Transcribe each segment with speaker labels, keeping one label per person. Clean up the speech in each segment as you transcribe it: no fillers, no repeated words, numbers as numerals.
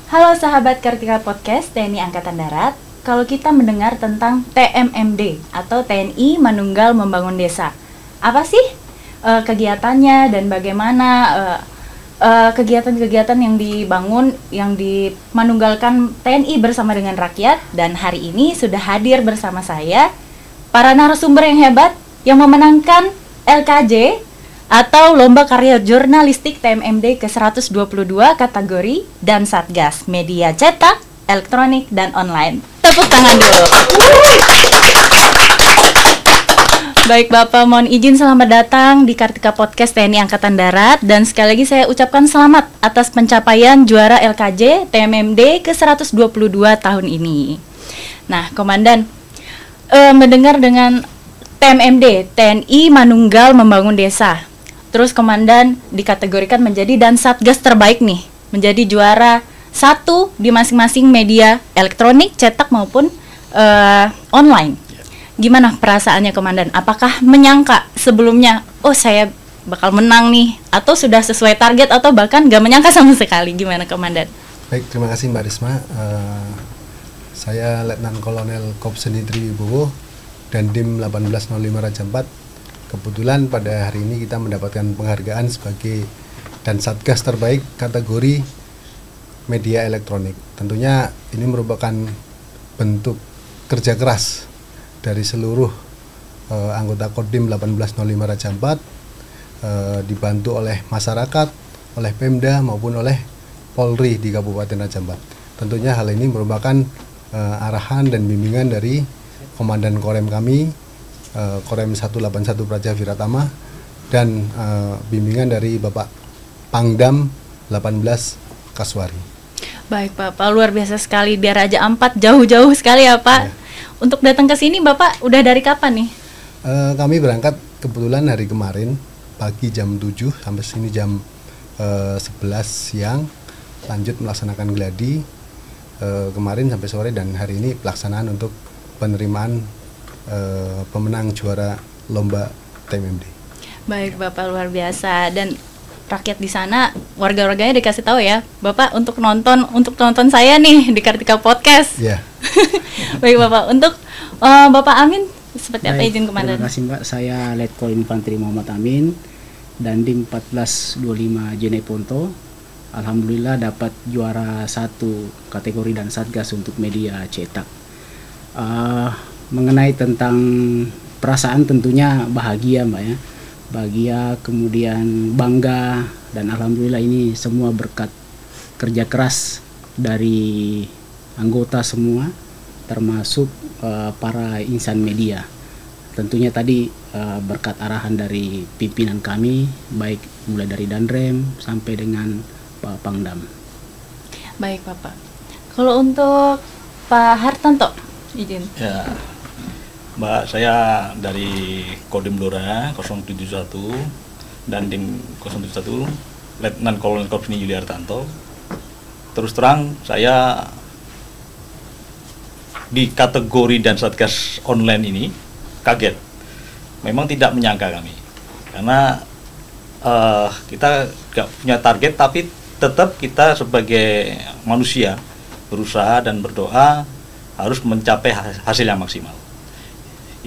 Speaker 1: Halo sahabat Kartika Podcast TNI Angkatan Darat. Kalau kita mendengar tentang TMMD atau TNI Manunggal Membangun Desa, apa sih kegiatannya dan bagaimana kegiatan-kegiatan yang dibangun, yang dimanunggalkan TNI bersama dengan rakyat? Dan hari ini sudah hadir bersama saya para narasumber yang hebat yang memenangkan LKJ atau Lomba Karya Jurnalistik TMMD ke-122 kategori dan Satgas Media Cetak, Elektronik, dan Online. Tepuk tangan dulu. Baik Bapak, mohon izin selamat datang di Kartika Podcast TNI Angkatan Darat. Dan sekali lagi saya ucapkan selamat atas pencapaian juara LKJ TMMD ke-122 tahun ini. Nah, Komandan, mendengar dengan TMMD, TNI Manunggal Membangun Desa, terus Komandan dikategorikan menjadi dan Satgas terbaik nih, menjadi juara 1 di masing-masing media elektronik, cetak maupun online. Gimana perasaannya Komandan? Apakah menyangka sebelumnya, oh saya bakal menang nih, atau sudah sesuai target, atau bahkan gak menyangka sama sekali? Gimana Komandan?
Speaker 2: Baik, terima kasih Mbak Risma. Saya Letnan Kolonel Kopseni Triwibowo dan Dim 1805 Raja 4. Kebetulan pada hari ini kita mendapatkan penghargaan sebagai dan Satgas terbaik kategori media elektronik. Tentunya ini merupakan bentuk kerja keras dari seluruh anggota Kodim 1805 Raja 4, dibantu oleh masyarakat, oleh Pemda maupun oleh Polri di Kabupaten Raja 4. Tentunya hal ini merupakan arahan dan bimbingan dari Komandan Korem kami, Korem 181 Praja Viratama, dan bimbingan dari Bapak Pangdam 18 Kaswari.
Speaker 1: Baik Bapak, luar biasa sekali. Di Raja 4 jauh-jauh sekali ya Pak. Ya. Untuk datang ke sini Bapak udah dari kapan nih?
Speaker 2: Kami berangkat kebetulan hari kemarin pagi jam 7 sampai sini jam 11 siang, lanjut melaksanakan gladi kemarin sampai sore, dan hari ini pelaksanaan untuk penerimaan pemenang juara lomba TMMD.
Speaker 1: Baik Bapak, luar biasa. Dan rakyat di sana, warga-warganya dikasih tahu ya, Bapak untuk nonton saya nih di Kartika Podcast.
Speaker 2: Ya.
Speaker 1: Baik Bapak, untuk Bapak Amin seperti apa izin Komandan?
Speaker 3: Terima kasih Mbak, saya Letkol Infanteri Muhammad Amin dan Dim 1425 Jene Ponto. Alhamdulillah dapat juara 1 kategori dan Satgas untuk media cetak. Mengenai tentang perasaan tentunya bahagia Mbak ya, bahagia, kemudian bangga, dan alhamdulillah ini semua berkat kerja keras dari anggota semua, termasuk para insan media. Tentunya tadi berkat arahan dari pimpinan kami, baik mulai dari Danrem sampai dengan Pak Pangdam.
Speaker 1: Baik Bapak. Kalau untuk Pak Hartanto, izin.
Speaker 4: Ya, Mbak, saya dari Kodim Blora 071 dan Dim 071, Letnan Kolonel Kopseni Yuli Hartanto. Terus terang saya di kategori dan Satgas online ini kaget. Memang tidak menyangka kami, karena kita gak punya target, tapi tetap kita sebagai manusia berusaha dan berdoa harus mencapai hasil yang maksimal.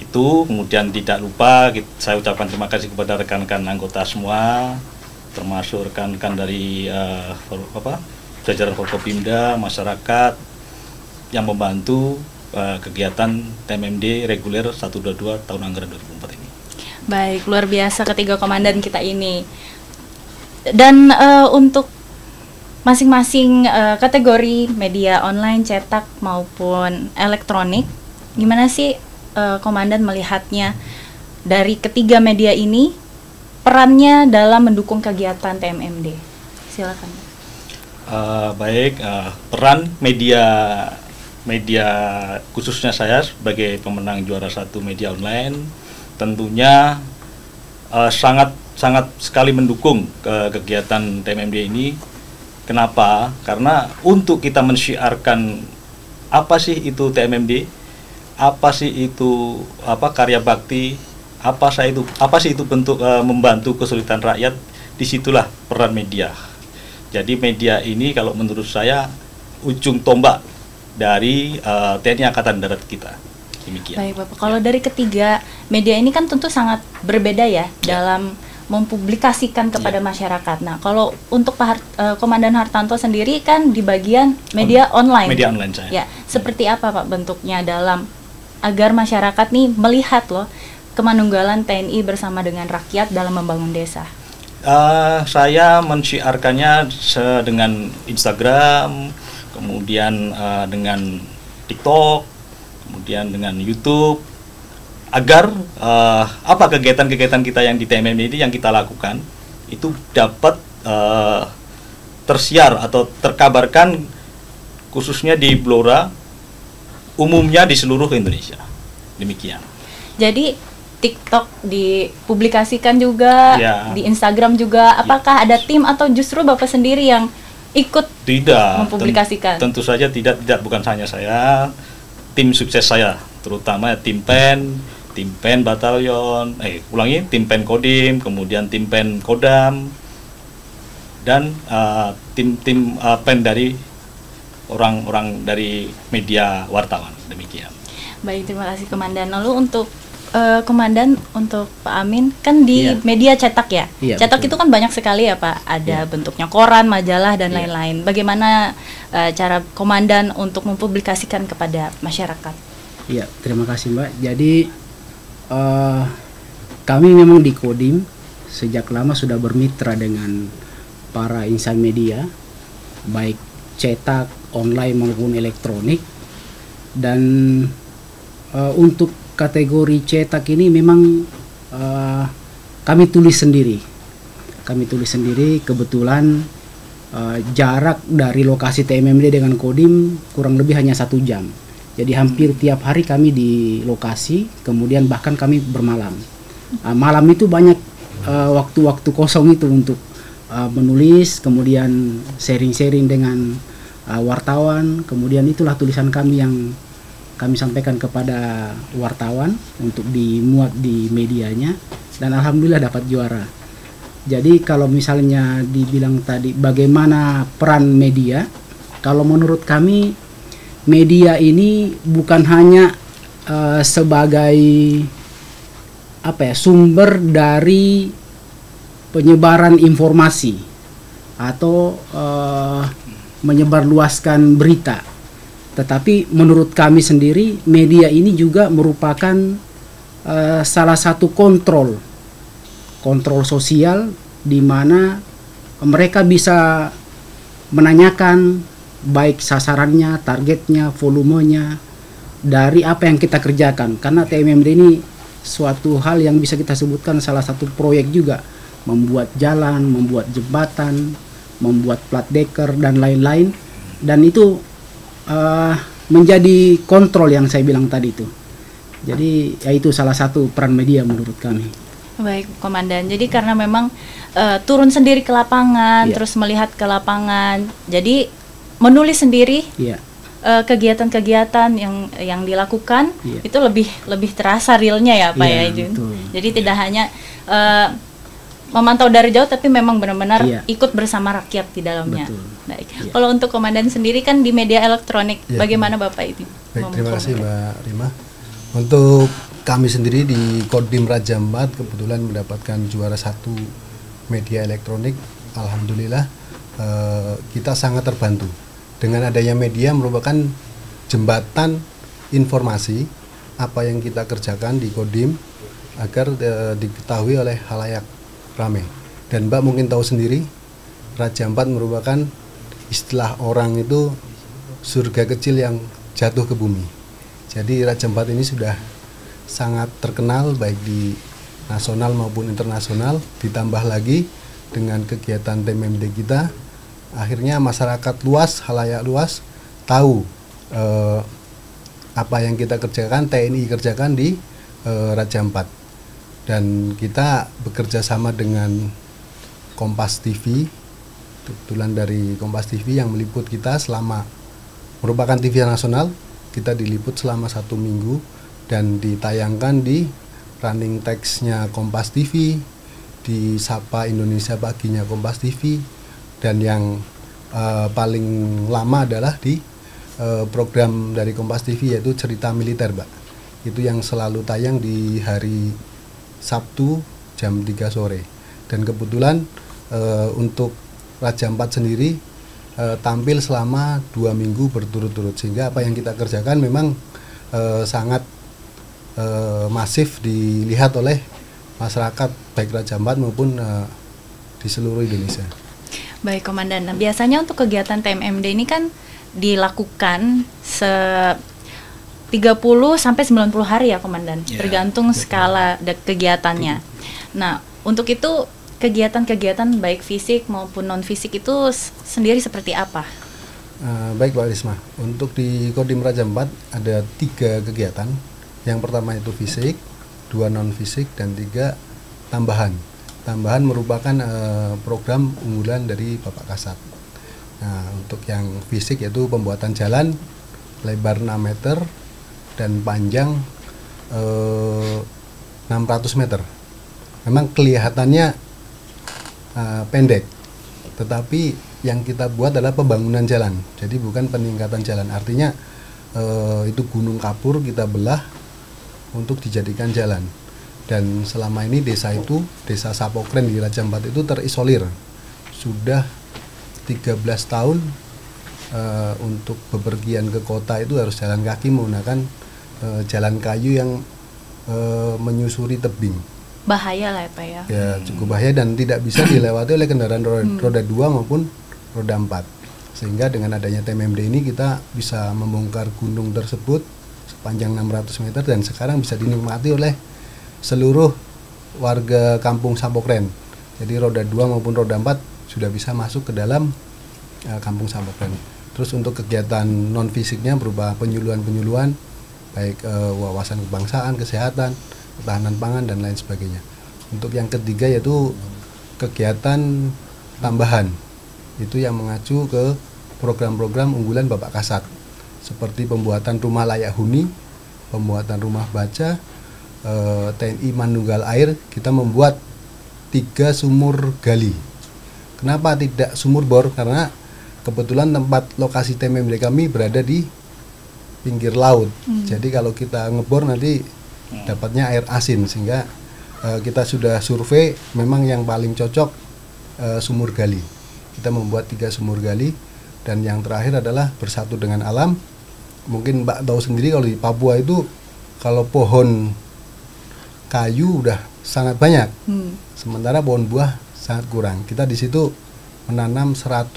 Speaker 4: Itu kemudian tidak lupa saya ucapkan terima kasih kepada rekan-rekan anggota semua, termasuk rekan-rekan dari jajaran Forkopimda, masyarakat yang membantu kegiatan TMMD reguler 122 tahun anggaran 2004 ini.
Speaker 1: Baik, luar biasa ketiga komandan kita ini. Dan untuk masing-masing kategori media online, cetak maupun elektronik, gimana sih Komandan melihatnya dari ketiga media ini, perannya dalam mendukung kegiatan TMMD? Silakan.
Speaker 4: Baik, peran media khususnya saya sebagai pemenang juara 1 media online tentunya sangat sekali mendukung kegiatan TMMD ini. Kenapa? Karena untuk kita mensyiarkan apa sih itu TMMD, apa sih itu karya bakti, apa sih itu bentuk membantu kesulitan rakyat, disitulah peran media. Jadi media ini kalau menurut saya ujung tombak dari TNI Angkatan Darat kita. Demikian.
Speaker 1: Baik Bapak, kalau dari ketiga media ini kan tentu sangat berbeda ya dalam mempublikasikan kepada masyarakat. Nah, kalau untuk Komandan Hartanto sendiri kan di bagian media online.
Speaker 4: Media online saya.
Speaker 1: Ya, seperti apa Pak bentuknya dalam agar masyarakat nih melihat loh kemanunggalan TNI bersama dengan rakyat dalam membangun desa?
Speaker 4: Saya mensyiarkannya dengan Instagram, kemudian dengan TikTok, kemudian dengan YouTube, agar apa kegiatan-kegiatan kita yang di TMM ini yang kita lakukan itu dapat tersiar atau terkabarkan khususnya di Blora, umumnya di seluruh Indonesia. Demikian.
Speaker 1: Jadi TikTok dipublikasikan juga, di Instagram juga. Apakah ada tim atau justru Bapak sendiri yang ikut mempublikasikan?
Speaker 4: Tentu saja tidak, bukan hanya saya, tim sukses saya, terutama tim Pen Batalion, tim Pen Kodim, kemudian tim Pen Kodam, dan tim Pen dari orang-orang dari media wartawan. Demikian.
Speaker 1: Baik, terima kasih Komandan. Lalu untuk Komandan, untuk Pak Amin, kan di media cetak ya? Cetak betul. Itu kan banyak sekali ya Pak, ada bentuknya koran, majalah, dan lain-lain. Bagaimana cara Komandan untuk mempublikasikan kepada masyarakat?
Speaker 3: Iya, terima kasih Mbak. Jadi kami memang di Kodim sejak lama sudah bermitra dengan para insan media, baik cetak, online maupun elektronik. Dan untuk kategori cetak ini memang kami tulis sendiri. Kebetulan jarak dari lokasi TMMD dengan Kodim kurang lebih hanya 1 jam. Jadi hampir tiap hari kami di lokasi, kemudian bahkan kami bermalam. Malam itu banyak waktu-waktu kosong itu untuk menulis, kemudian sharing-sharing dengan wartawan. Kemudian itulah tulisan kami yang kami sampaikan kepada wartawan untuk dimuat di medianya, dan alhamdulillah dapat juara. Jadi kalau misalnya dibilang tadi bagaimana peran media, kalau menurut kami media ini bukan hanya sebagai sumber dari penyebaran informasi atau menyebarluaskan berita, tetapi menurut kami sendiri media ini juga merupakan salah satu kontrol sosial, di mana mereka bisa menanyakan baik sasarannya, targetnya, volumenya dari apa yang kita kerjakan. Karena TMMD ini suatu hal yang bisa kita sebutkan salah satu proyek juga, membuat jalan, membuat jembatan, membuat plat deker dan lain-lain, dan itu menjadi kontrol yang saya bilang tadi itu. Jadi ya itu salah satu peran media menurut kami.
Speaker 1: Baik Komandan, jadi karena memang turun sendiri ke lapangan, terus melihat ke lapangan, jadi menulis sendiri kegiatan-kegiatan yang dilakukan, itu lebih terasa realnya ya Pak ya. Jadi tidak hanya memantau dari jauh, tapi memang benar-benar ikut bersama rakyat di dalamnya. Baik. Kalau untuk Komandan sendiri kan di media elektronik, bagaimana Bapak ini?
Speaker 2: Baik, terima kasih Mbak Rima. Untuk kami sendiri di Kodim Raja 4 kebetulan mendapatkan juara 1 media elektronik. Alhamdulillah kita sangat terbantu. Dengan adanya media merupakan jembatan informasi apa yang kita kerjakan di Kodim agar diketahui oleh khalayak ramai. Dan Mbak mungkin tahu sendiri, Raja 4 merupakan istilah orang itu surga kecil yang jatuh ke bumi. Jadi Raja 4 ini sudah sangat terkenal baik di nasional maupun internasional. Ditambah lagi dengan kegiatan TMMD kita, akhirnya masyarakat luas, khalayak luas tahu apa yang kita kerjakan, TNI kerjakan di Raja 4. Dan kita bekerja sama dengan Kompas TV, kebetulan dari Kompas TV yang meliput kita selama, merupakan TV nasional, kita diliput selama 1 minggu dan ditayangkan di running text-nya Kompas TV, di Sapa Indonesia Paginya Kompas TV, dan yang paling lama adalah di program dari Kompas TV, yaitu Cerita Militer, Mbak. Itu yang selalu tayang di hari Sabtu jam 3 sore. Dan kebetulan untuk Raja Ampat sendiri tampil selama 2 minggu berturut-turut, sehingga apa yang kita kerjakan memang sangat masif dilihat oleh masyarakat baik Raja Ampat maupun di seluruh Indonesia.
Speaker 1: Baik Komandan, nah, biasanya untuk kegiatan TMMD ini kan dilakukan 30 sampai 90 hari ya Komandan, tergantung skala kegiatannya. Nah, untuk itu kegiatan-kegiatan baik fisik maupun non fisik itu sendiri seperti apa?
Speaker 2: Baik Pak Risma, untuk di Kodim Raja Ampat ada 3 kegiatan. Yang pertama itu fisik, 2 non fisik, dan 3 tambahan. Tambahan merupakan program unggulan dari Bapak Kasat. Nah, untuk yang fisik yaitu pembuatan jalan lebar 6 meter dan panjang 600 meter. Memang kelihatannya pendek, tetapi yang kita buat adalah pembangunan jalan. Jadi bukan peningkatan jalan. Artinya itu gunung kapur kita belah untuk dijadikan jalan. Dan selama ini desa Sapokren di Raja Ampat itu terisolir. Sudah 13 tahun untuk bepergian ke kota itu harus jalan kaki menggunakan jalan kayu yang menyusuri tebing.
Speaker 1: Bahaya lah ya Pak ya?
Speaker 2: Ya, cukup bahaya dan tidak bisa dilewati oleh kendaraan roda 2 maupun roda 4. Sehingga dengan adanya TMMD ini kita bisa membongkar gunung tersebut sepanjang 600 meter dan sekarang bisa dinikmati oleh seluruh warga kampung Sapokren. Jadi roda 2 maupun roda 4 sudah bisa masuk ke dalam kampung Sapokren. Terus untuk kegiatan non fisiknya berupa penyuluhan-penyuluhan baik wawasan kebangsaan, kesehatan, ketahanan pangan dan lain sebagainya. Untuk yang ketiga yaitu kegiatan tambahan. Itu yang mengacu ke program-program unggulan Bapak Kasat. Seperti pembuatan rumah layak huni, pembuatan rumah baca, TNI Manunggal Air, kita membuat 3 sumur gali. Kenapa tidak sumur bor? Karena kebetulan tempat lokasi TMMD kami berada di pinggir laut. Jadi kalau kita ngebor nanti dapatnya air asin, sehingga kita sudah survei memang yang paling cocok sumur gali. Kita membuat 3 sumur gali, dan yang terakhir adalah bersatu dengan alam. Mungkin Mbak tahu sendiri kalau di Papua itu kalau pohon kayu udah sangat banyak, sementara pohon buah sangat kurang. Kita di situ menanam 100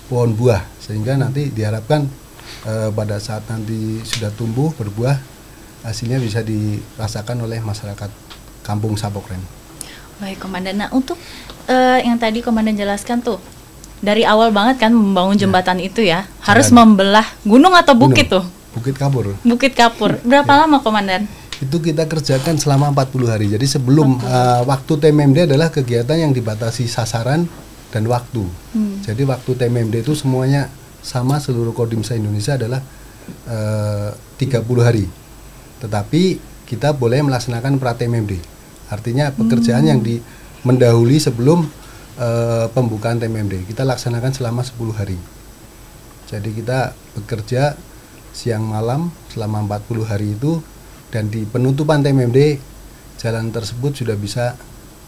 Speaker 2: pohon buah, sehingga nanti diharapkan pada saat nanti sudah tumbuh berbuah, hasilnya bisa dirasakan oleh masyarakat kampung Sapokren.
Speaker 1: Baik Komandan, nah untuk yang tadi Komandan jelaskan tuh, dari awal banget kan membangun jembatan itu ya, harus membelah gunung atau bukit tuh?
Speaker 2: Bukit Kapur.
Speaker 1: Bukit Kapur. Berapa lama Komandan?
Speaker 2: Itu kita kerjakan selama 40 hari. Jadi sebelum waktu TMMD adalah kegiatan yang dibatasi sasaran dan waktu. Jadi waktu TMMD itu semuanya sama, seluruh Kodim se-Indonesia adalah 30 hari. Tetapi kita boleh melaksanakan pra-TMMD. Artinya pekerjaan yang mendahului sebelum pembukaan TMMD. Kita laksanakan selama 10 hari. Jadi kita bekerja siang malam selama 40 hari itu, dan di penutupan TMMD jalan tersebut sudah bisa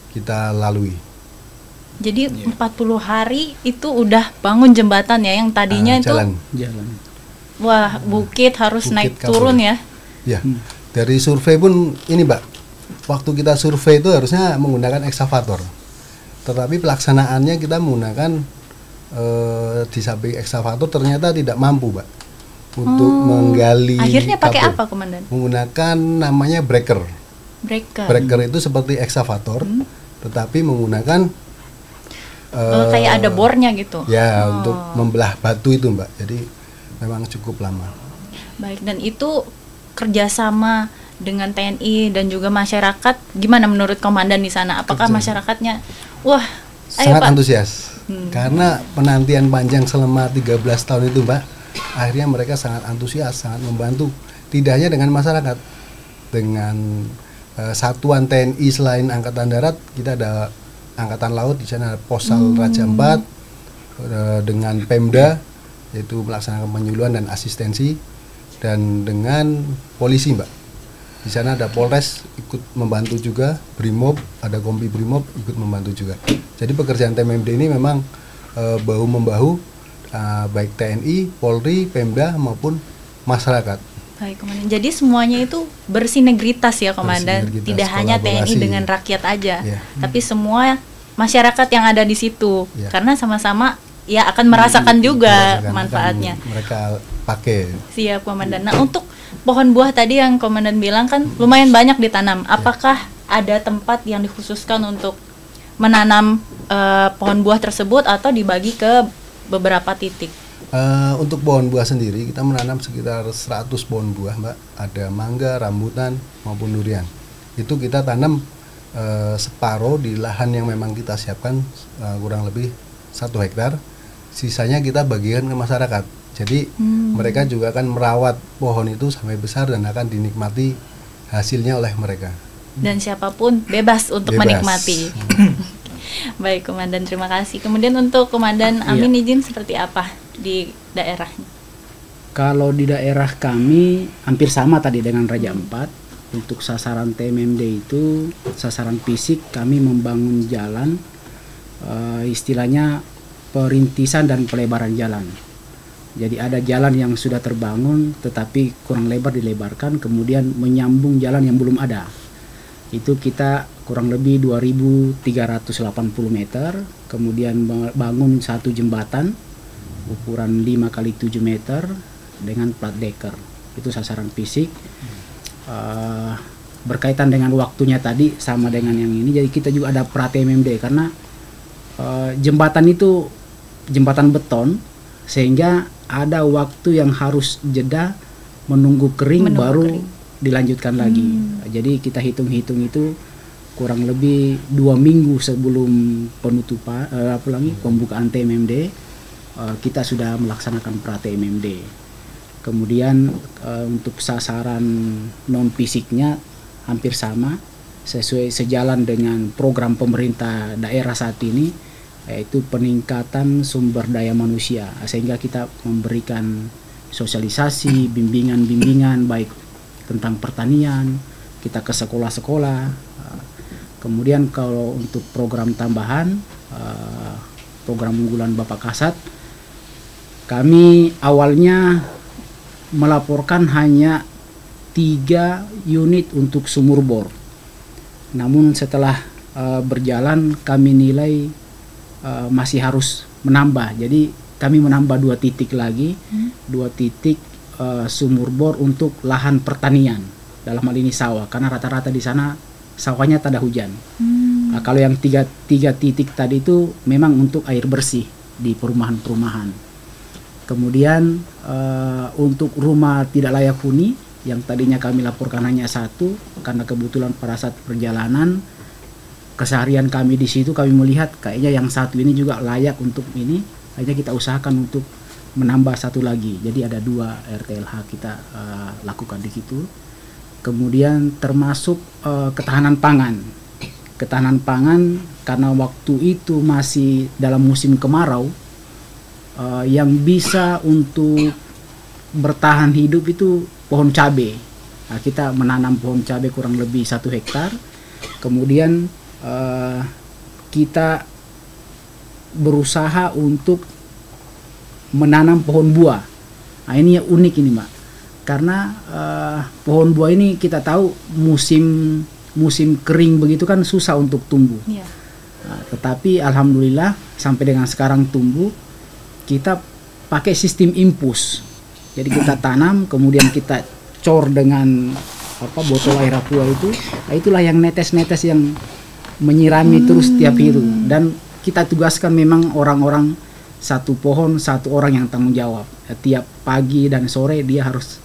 Speaker 2: kita lalui.
Speaker 1: Jadi 40 hari itu udah bangun jembatan ya, yang tadinya itu
Speaker 3: jalan.
Speaker 1: Wah, bukit harus
Speaker 2: Bukit
Speaker 1: naik
Speaker 2: Kapur.
Speaker 1: turun ya.
Speaker 2: Ya. Dari survei pun ini, Mbak. Waktu kita survei itu harusnya menggunakan ekskavator. Tetapi pelaksanaannya kita menggunakan di samping ekskavator ternyata tidak mampu, Mbak, untuk menggali.
Speaker 1: Akhirnya pakai
Speaker 2: kapur.
Speaker 1: apa Komandan?
Speaker 2: Menggunakan namanya breaker.
Speaker 1: Breaker
Speaker 2: itu seperti ekskavator, tetapi menggunakan
Speaker 1: kayak ada bornya gitu.
Speaker 2: Ya, untuk membelah batu itu, Mbak. Jadi memang cukup lama.
Speaker 1: Baik, dan itu kerjasama dengan TNI dan juga masyarakat, gimana menurut Komandan di sana? Apakah masyarakatnya, wah, ayo
Speaker 2: sangat
Speaker 1: Pak,
Speaker 2: antusias? Karena penantian panjang selama 13 tahun itu, Mbak, akhirnya mereka sangat antusias, sangat membantu. Tidak hanya dengan masyarakat, dengan satuan TNI selain Angkatan Darat, kita ada Angkatan Laut, di sana ada Posal Raja Ampat, dengan Pemda, yaitu melaksanakan penyuluhan dan asistensi, dan dengan polisi, Mbak. Di sana ada Polres ikut membantu juga, Brimob, ada Kompi Brimob ikut membantu juga. Jadi pekerjaan TMMD ini memang bahu membahu, baik TNI, Polri, Pemda maupun masyarakat.
Speaker 1: Baik, Komandan. Jadi semuanya itu bersinergitas ya, Komandan. Tidak hanya TNI dengan rakyat aja, tapi semua masyarakat yang ada di situ. Karena sama-sama ya akan merasakan juga manfaatnya.
Speaker 2: Mereka pakai.
Speaker 1: Siap, Komandan. Nah, untuk pohon buah tadi yang Komandan bilang kan lumayan banyak ditanam. Apakah ada tempat yang dikhususkan untuk menanam pohon buah tersebut atau dibagi ke beberapa titik?
Speaker 2: Untuk pohon buah sendiri kita menanam sekitar 100 pohon buah, Mbak. Ada mangga, rambutan maupun durian. Itu kita tanam separuh di lahan yang memang kita siapkan, kurang lebih 1 hektar. Sisanya kita bagikan ke masyarakat. Jadi mereka juga akan merawat pohon itu sampai besar dan akan dinikmati hasilnya oleh mereka.
Speaker 1: Dan siapapun bebas untuk menikmati. Baik, Komandan, terima kasih. Kemudian untuk Komandan Amin, izin seperti apa di daerahnya?
Speaker 3: Kalau di daerah kami hampir sama tadi dengan Raja Ampat. Untuk sasaran TMMD itu sasaran fisik, kami membangun jalan, istilahnya perintisan dan pelebaran jalan. Jadi ada jalan yang sudah terbangun tetapi kurang lebar dilebarkan, kemudian menyambung jalan yang belum ada. Itu kita kurang lebih 2.380 meter, kemudian bangun satu jembatan ukuran 5 kali 7 meter dengan plat deker. Itu sasaran fisik. Berkaitan dengan waktunya tadi sama dengan yang ini, jadi kita juga ada pra TMMD karena jembatan itu jembatan beton, sehingga ada waktu yang harus jeda menunggu kering baru dilanjutkan lagi. Jadi kita hitung-hitung itu kurang lebih 2 minggu sebelum penutupan pembukaan TMMD kita sudah melaksanakan pra TMMD. Kemudian untuk sasaran non fisiknya hampir sama, sesuai sejalan dengan program pemerintah daerah saat ini, yaitu peningkatan sumber daya manusia, sehingga kita memberikan sosialisasi, bimbingan baik tentang pertanian, kita ke sekolah-sekolah. Kemudian kalau untuk program tambahan, program unggulan Bapak Kasat, kami awalnya melaporkan hanya 3 unit untuk sumur bor. Namun setelah berjalan kami nilai masih harus menambah. Jadi kami menambah 2 titik lagi, 2 titik sumur bor untuk lahan pertanian. Dalam hal ini sawah, karena rata-rata di sana sawahnya tak ada hujan. Kalau yang tiga titik tadi itu memang untuk air bersih di perumahan-perumahan. Kemudian untuk rumah tidak layak huni yang tadinya kami laporkan hanya 1, karena kebetulan pada saat perjalanan keseharian kami di situ kami melihat kayaknya yang 1 ini juga layak untuk ini, akhirnya kita usahakan untuk menambah 1 lagi. Jadi ada 2 RTLH kita lakukan di situ. Kemudian termasuk ketahanan pangan. Ketahanan pangan karena waktu itu masih dalam musim kemarau, yang bisa untuk bertahan hidup itu pohon cabai. Nah, kita menanam pohon cabai kurang lebih 1 hektar. Kemudian kita berusaha untuk menanam pohon buah. Nah, ini yang unik ini, Mbak. Karena pohon buah ini kita tahu musim kering begitu kan susah untuk tumbuh. Nah, tetapi alhamdulillah sampai dengan sekarang tumbuh. Kita pakai sistem infus. Jadi kita tanam, kemudian kita cor dengan botol air aqua itu. Nah, itulah yang netes-netes yang menyirami terus tiap itu. Dan kita tugaskan memang orang-orang 1 pohon 1 orang yang tanggung jawab. Tiap pagi dan sore dia harus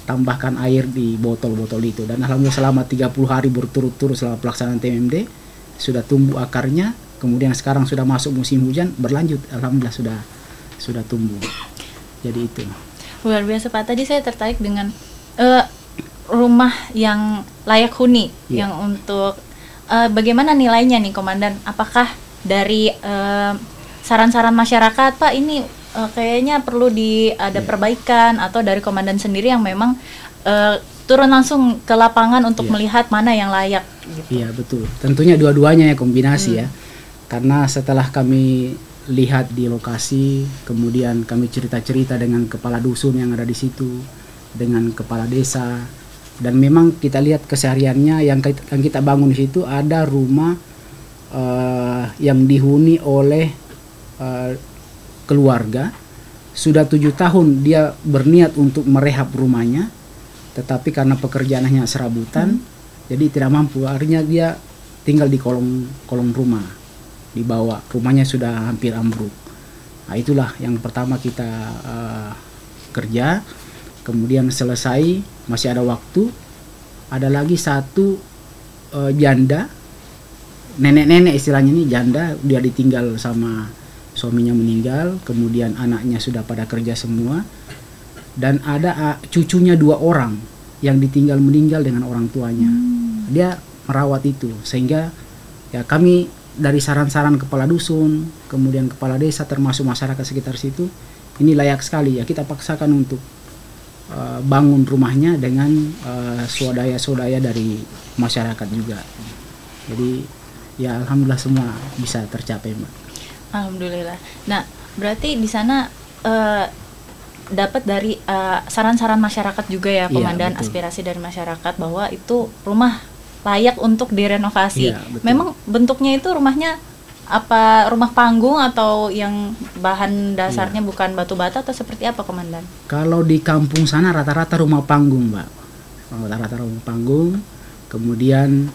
Speaker 3: tambahkan air di botol-botol itu. Dan alhamdulillah selama 30 hari berturut-turut selama pelaksanaan TMMD sudah tumbuh akarnya. Kemudian sekarang sudah masuk musim hujan, berlanjut, alhamdulillah sudah tumbuh. Jadi itu
Speaker 1: luar biasa, Pak. Tadi saya tertarik dengan rumah yang layak huni, yang untuk bagaimana nilainya nih, Komandan? Apakah dari saran-saran masyarakat, Pak, ini kayaknya perlu ada perbaikan, atau dari komandan sendiri yang memang turun langsung ke lapangan untuk melihat mana yang layak gitu.
Speaker 3: Iya, betul. Tentunya dua-duanya ya, kombinasi ya. Karena setelah kami lihat di lokasi, kemudian kami cerita-cerita dengan kepala dusun yang ada di situ, dengan kepala desa, dan memang kita lihat kesehariannya yang kita bangun di situ ada rumah yang dihuni oleh keluarga. Sudah 7 tahun dia berniat untuk merehab rumahnya, tetapi karena pekerjaannya serabutan, jadi tidak mampu. Akhirnya dia tinggal di kolong rumah di bawah. Rumahnya sudah hampir ambruk. Nah, itulah yang pertama kita kerja. Kemudian selesai, masih ada waktu. Ada lagi satu janda, nenek-nenek istilahnya ini, janda. Dia ditinggal sama suaminya, meninggal. Kemudian anaknya sudah pada kerja semua. Dan ada cucunya 2 orang yang ditinggal meninggal dengan orang tuanya. Dia merawat itu, sehingga ya kami dari saran-saran kepala dusun, kemudian kepala desa, termasuk masyarakat sekitar situ, ini layak sekali ya kita paksakan untuk bangun rumahnya dengan swadaya-swadaya dari masyarakat juga. Jadi ya alhamdulillah semua bisa tercapai, Mbak.
Speaker 1: Alhamdulillah. Nah, berarti di sana dapat dari saran-saran masyarakat juga ya, Komandan, aspirasi dari masyarakat bahwa itu rumah layak untuk direnovasi.
Speaker 3: Iya,
Speaker 1: memang bentuknya itu rumahnya apa, rumah panggung atau yang bahan dasarnya bukan batu bata, atau seperti apa, Komandan?
Speaker 3: Kalau di kampung sana rata-rata rumah panggung, Mbak. Rata-rata rumah panggung. Kemudian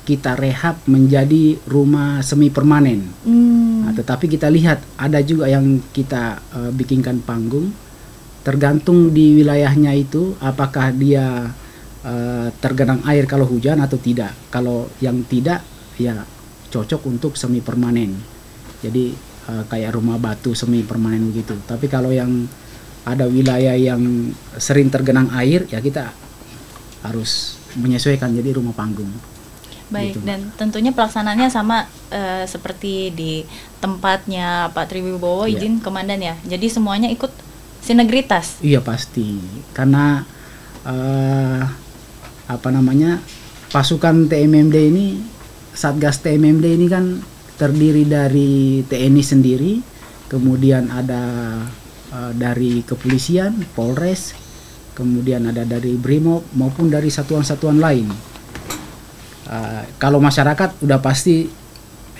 Speaker 3: kita rehab menjadi rumah semi permanen. Nah, tetapi kita lihat ada juga yang kita bikinkan panggung. Tergantung di wilayahnya itu, apakah dia tergenang air kalau hujan atau tidak. Kalau yang tidak, ya cocok untuk semi permanen. Jadi kayak rumah batu semi permanen begitu. Tapi kalau yang ada wilayah yang sering tergenang air, ya kita harus menyesuaikan jadi rumah panggung.
Speaker 1: Baik,
Speaker 3: gitu.
Speaker 1: Dan tentunya pelaksanaannya sama seperti di tempatnya Pak Triwibowo, izin Komandan ya. Jadi semuanya ikut sinergitas.
Speaker 3: Iya pasti, karena pasukan TMMD ini, Satgas TMMD ini kan terdiri dari TNI sendiri, kemudian ada dari kepolisian, Polres, kemudian ada dari Brimob maupun dari satuan-satuan lain. Kalau masyarakat udah pasti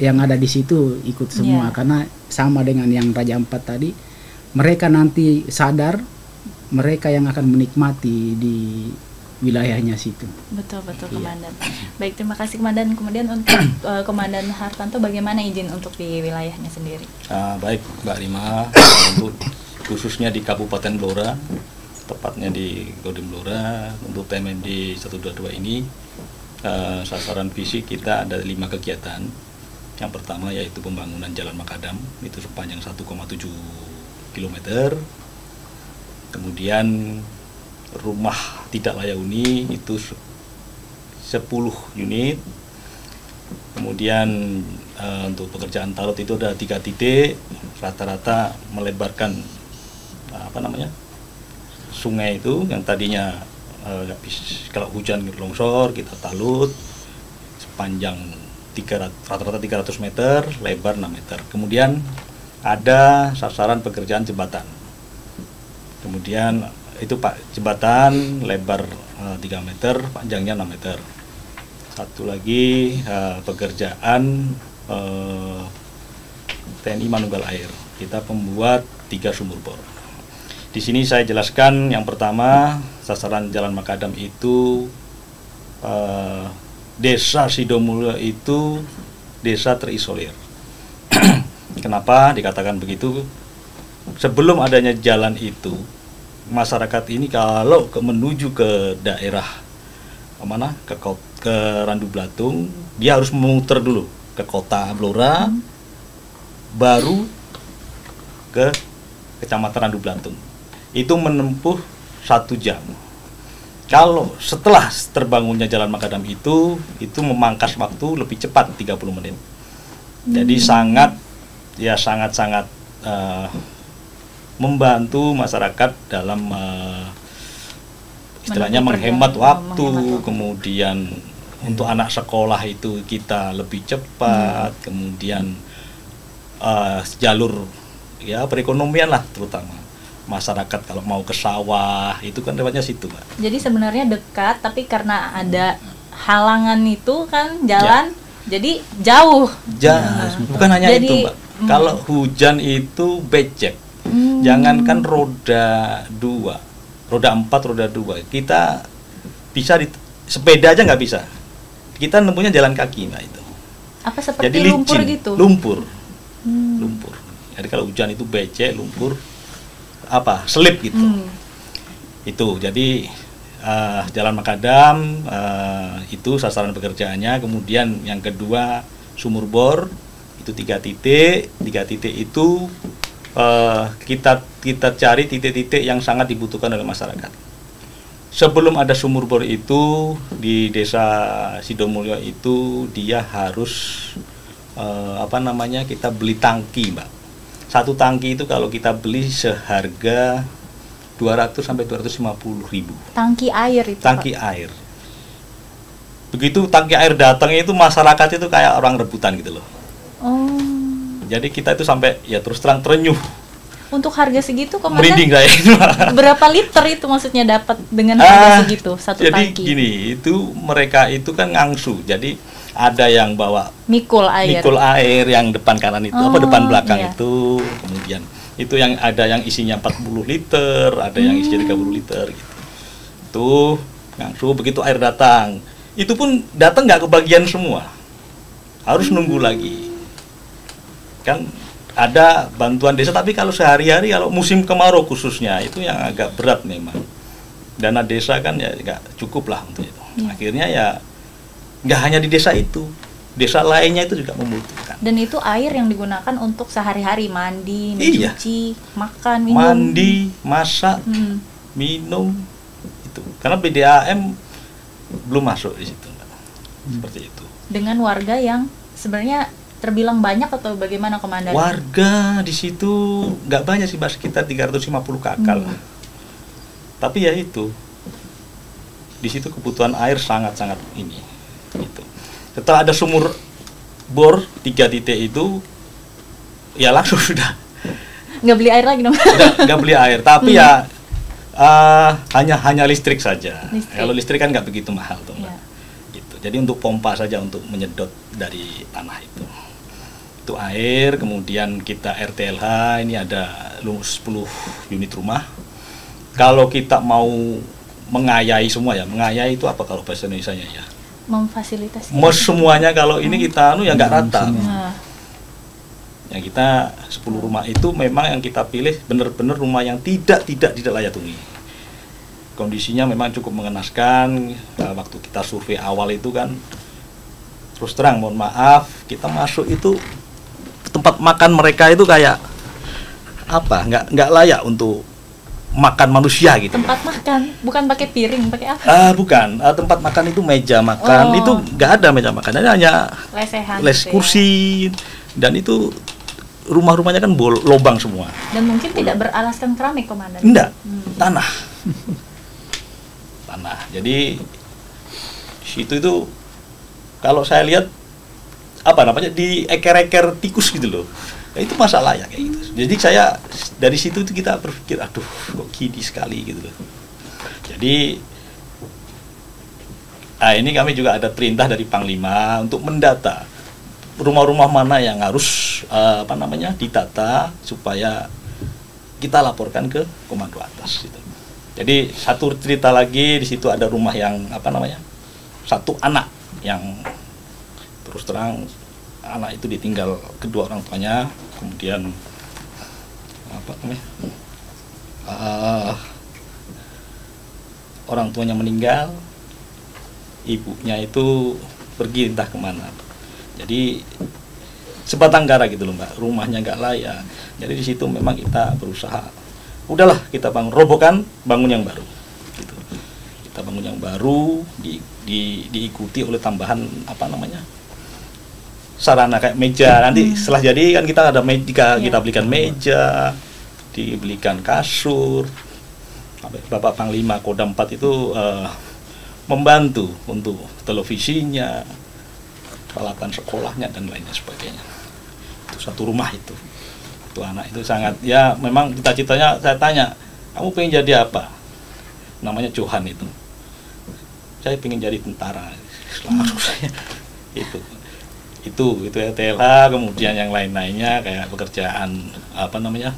Speaker 3: yang ada di situ ikut semua, karena sama dengan yang Raja Ampat tadi, mereka nanti sadar mereka yang akan menikmati di wilayahnya situ.
Speaker 1: Betul Komandan. Baik, terima kasih Komandan. Kemudian untuk Komandan Hartanto, bagaimana izin untuk di wilayahnya sendiri?
Speaker 4: Baik Mbak Rima, untuk khususnya di Kabupaten Blora, tepatnya di Kodim Blora, untuk TMMD 122 ini sasaran visi kita ada 5 kegiatan. Yang pertama yaitu pembangunan Jalan Makadam, itu sepanjang 1,7 km. Kemudian rumah tidak layak huni itu 10 unit. Kemudian untuk pekerjaan talud itu ada 3 titik, rata-rata melebarkan sungai itu yang tadinya kalau hujan longsor kita talut sepanjang rata-rata 300 meter, lebar 6 meter. Kemudian ada sasaran pekerjaan jembatan. Kemudian itu jembatan lebar 3 meter, panjangnya 6 meter. Satu lagi pekerjaan TNI Manunggal Air. Kita membuat 3 sumur bor. Di sini saya jelaskan yang pertama, sasaran Jalan Makadam itu Desa Sidomulyo itu desa terisolir. Kenapa dikatakan begitu? Sebelum adanya jalan itu, masyarakat ini kalau menuju ke daerah ke Randu Blatung, dia harus memutar dulu ke kota Blora, baru ke kecamatan Randu Blatung. Itu menempuh 1 jam. Kalau setelah terbangunnya Jalan Makadam itu memangkas waktu lebih cepat 30 menit. Jadi sangat ya sangat-sangat membantu masyarakat dalam istilahnya menghemat waktu, kemudian untuk anak sekolah itu kita lebih cepat, kemudian jalur ya perekonomian lah, terutama masyarakat kalau mau ke sawah itu kan lewatnya situ, Pak.
Speaker 1: Jadi sebenarnya dekat, tapi karena ada halangan itu kan jalan, jadi jauh.
Speaker 4: Bukan hanya
Speaker 1: Jadi,
Speaker 4: itu, Mbak. Kalau hujan itu becek. Jangankan roda 2, roda 4, roda 2. Kita bisa sepeda aja nggak bisa. Kita nempuhnya jalan kaki, Mbak, itu.
Speaker 1: Apa seperti
Speaker 4: Jadi
Speaker 1: lumpur
Speaker 4: licin,
Speaker 1: gitu?
Speaker 4: lumpur. Jadi kalau hujan itu becek, lumpur, selip gitu. Itu. Jadi Jalan Makadam itu sasaran pekerjaannya. Kemudian yang kedua sumur bor itu 3 titik. 3 titik itu kita cari titik-titik yang sangat dibutuhkan oleh masyarakat. Sebelum ada sumur bor itu di desa Sidomulyo itu dia harus kita beli tangki, Mbak. Satu tangki itu kalau kita beli seharga 200 sampai 250 ribu.
Speaker 1: Tangki air itu,
Speaker 4: Tangki
Speaker 1: Pak.
Speaker 4: air. Begitu tangki air datang itu masyarakat itu kayak orang rebutan gitu loh.
Speaker 1: Oh.
Speaker 4: Jadi kita itu sampai ya terus terang terenyuh.
Speaker 1: Untuk harga segitu Komandan,
Speaker 4: Merinding saya.
Speaker 1: berapa liter itu maksudnya dapat dengan harga segitu satu
Speaker 4: jadi
Speaker 1: tangki?
Speaker 4: gini, itu mereka itu kan ngangsu. Jadi ada yang bawa
Speaker 1: Mikul air.
Speaker 4: yang depan kanan itu, depan belakang itu. Kemudian itu yang ada yang isinya 40 liter, ada yang isinya 30 liter gitu. Tuh ngangsu, begitu air datang. Itu pun datang nggak kebagian semua. Harus nunggu lagi. Kan ada bantuan desa, tapi kalau sehari-hari, kalau musim kemarau khususnya itu yang agak berat memang. Dana desa kan ya nggak cukup lah untuk itu. Akhirnya ya nggak hanya di desa itu, desa lainnya itu juga membutuhkan.
Speaker 1: Dan itu air yang digunakan untuk sehari-hari, mandi, mencuci, makan, minum.
Speaker 4: Mandi, masak, minum itu. Karena PDAM belum masuk di situ, seperti itu.
Speaker 1: Dengan warga yang sebenarnya terbilang banyak atau bagaimana, Komandan?
Speaker 4: Warga di situ nggak banyak sih, Mbak, sekitar 350 kakak lah. Tapi ya itu, di situ kebutuhan air sangat-sangat ini. Gitu. Setelah ada sumur bor 3 titik itu, ya langsung sudah
Speaker 1: nggak beli air lagi dong?
Speaker 4: nggak beli air, tapi ya hanya listrik saja. Kalau listrik kan nggak begitu mahal tuh, Mbak. Gitu. Jadi untuk pompa saja untuk menyedot dari tanah itu air. Kemudian kita RTLH ini ada 10 unit rumah. Kalau kita mau mengayai semua ya, mengayai itu apa kalau bahasa Indonesianya ya?
Speaker 1: Memfasilitasi.
Speaker 4: Semuanya kalau ini kita ya nggak rata. Yang kita 10 rumah itu memang yang kita pilih benar-benar rumah yang tidak layak huni. Kondisinya memang cukup mengenaskan. Waktu kita survei awal itu kan, terus terang mohon maaf, kita masuk itu tempat makan mereka itu kayak nggak layak untuk makan manusia gitu.
Speaker 1: Tempat makan, bukan pakai piring, pakai apa?
Speaker 4: Bukan, tempat makan itu meja makan, itu nggak ada meja makan, hanya
Speaker 1: lesehan,
Speaker 4: kursi, dan itu rumah-rumahnya kan lobang semua.
Speaker 1: Dan mungkin tidak beralaskan keramik, Komandan?
Speaker 4: Enggak, tanah. Jadi situ itu kalau saya lihat di eker-eker tikus gitu loh. Ya, itu masalah ya kayak gitu. Jadi saya dari situ itu kita berpikir, aduh kok gini sekali gitu loh. Jadi ini kami juga ada perintah dari Panglima untuk mendata rumah-rumah mana yang harus ditata supaya kita laporkan ke komando atas gitu. Jadi satu cerita lagi, di situ ada rumah yang satu anak yang terus terang anak itu ditinggal kedua orang tuanya, kemudian orang tuanya meninggal, ibunya itu pergi entah kemana. Jadi sebatang kara gitu loh, Mbak, rumahnya nggak layak. Jadi di situ memang kita berusaha, udahlah kita bangun yang baru gitu. Kita bangun yang baru, diikuti oleh tambahan sarana kayak meja. Nanti setelah jadi kan kita ada meja, kita belikan meja, dibelikan kasur. Bapak Panglima Kodam 4 itu membantu untuk televisinya, peralatan sekolahnya dan lainnya sebagainya. Itu satu rumah itu anak itu sangat, ya memang cita-citanya. Saya tanya, kamu pengen jadi apa? Namanya Johan itu. Saya pengen jadi tentara. Langsung saya itu ya TLH, kemudian yang lain-lainnya kayak pekerjaan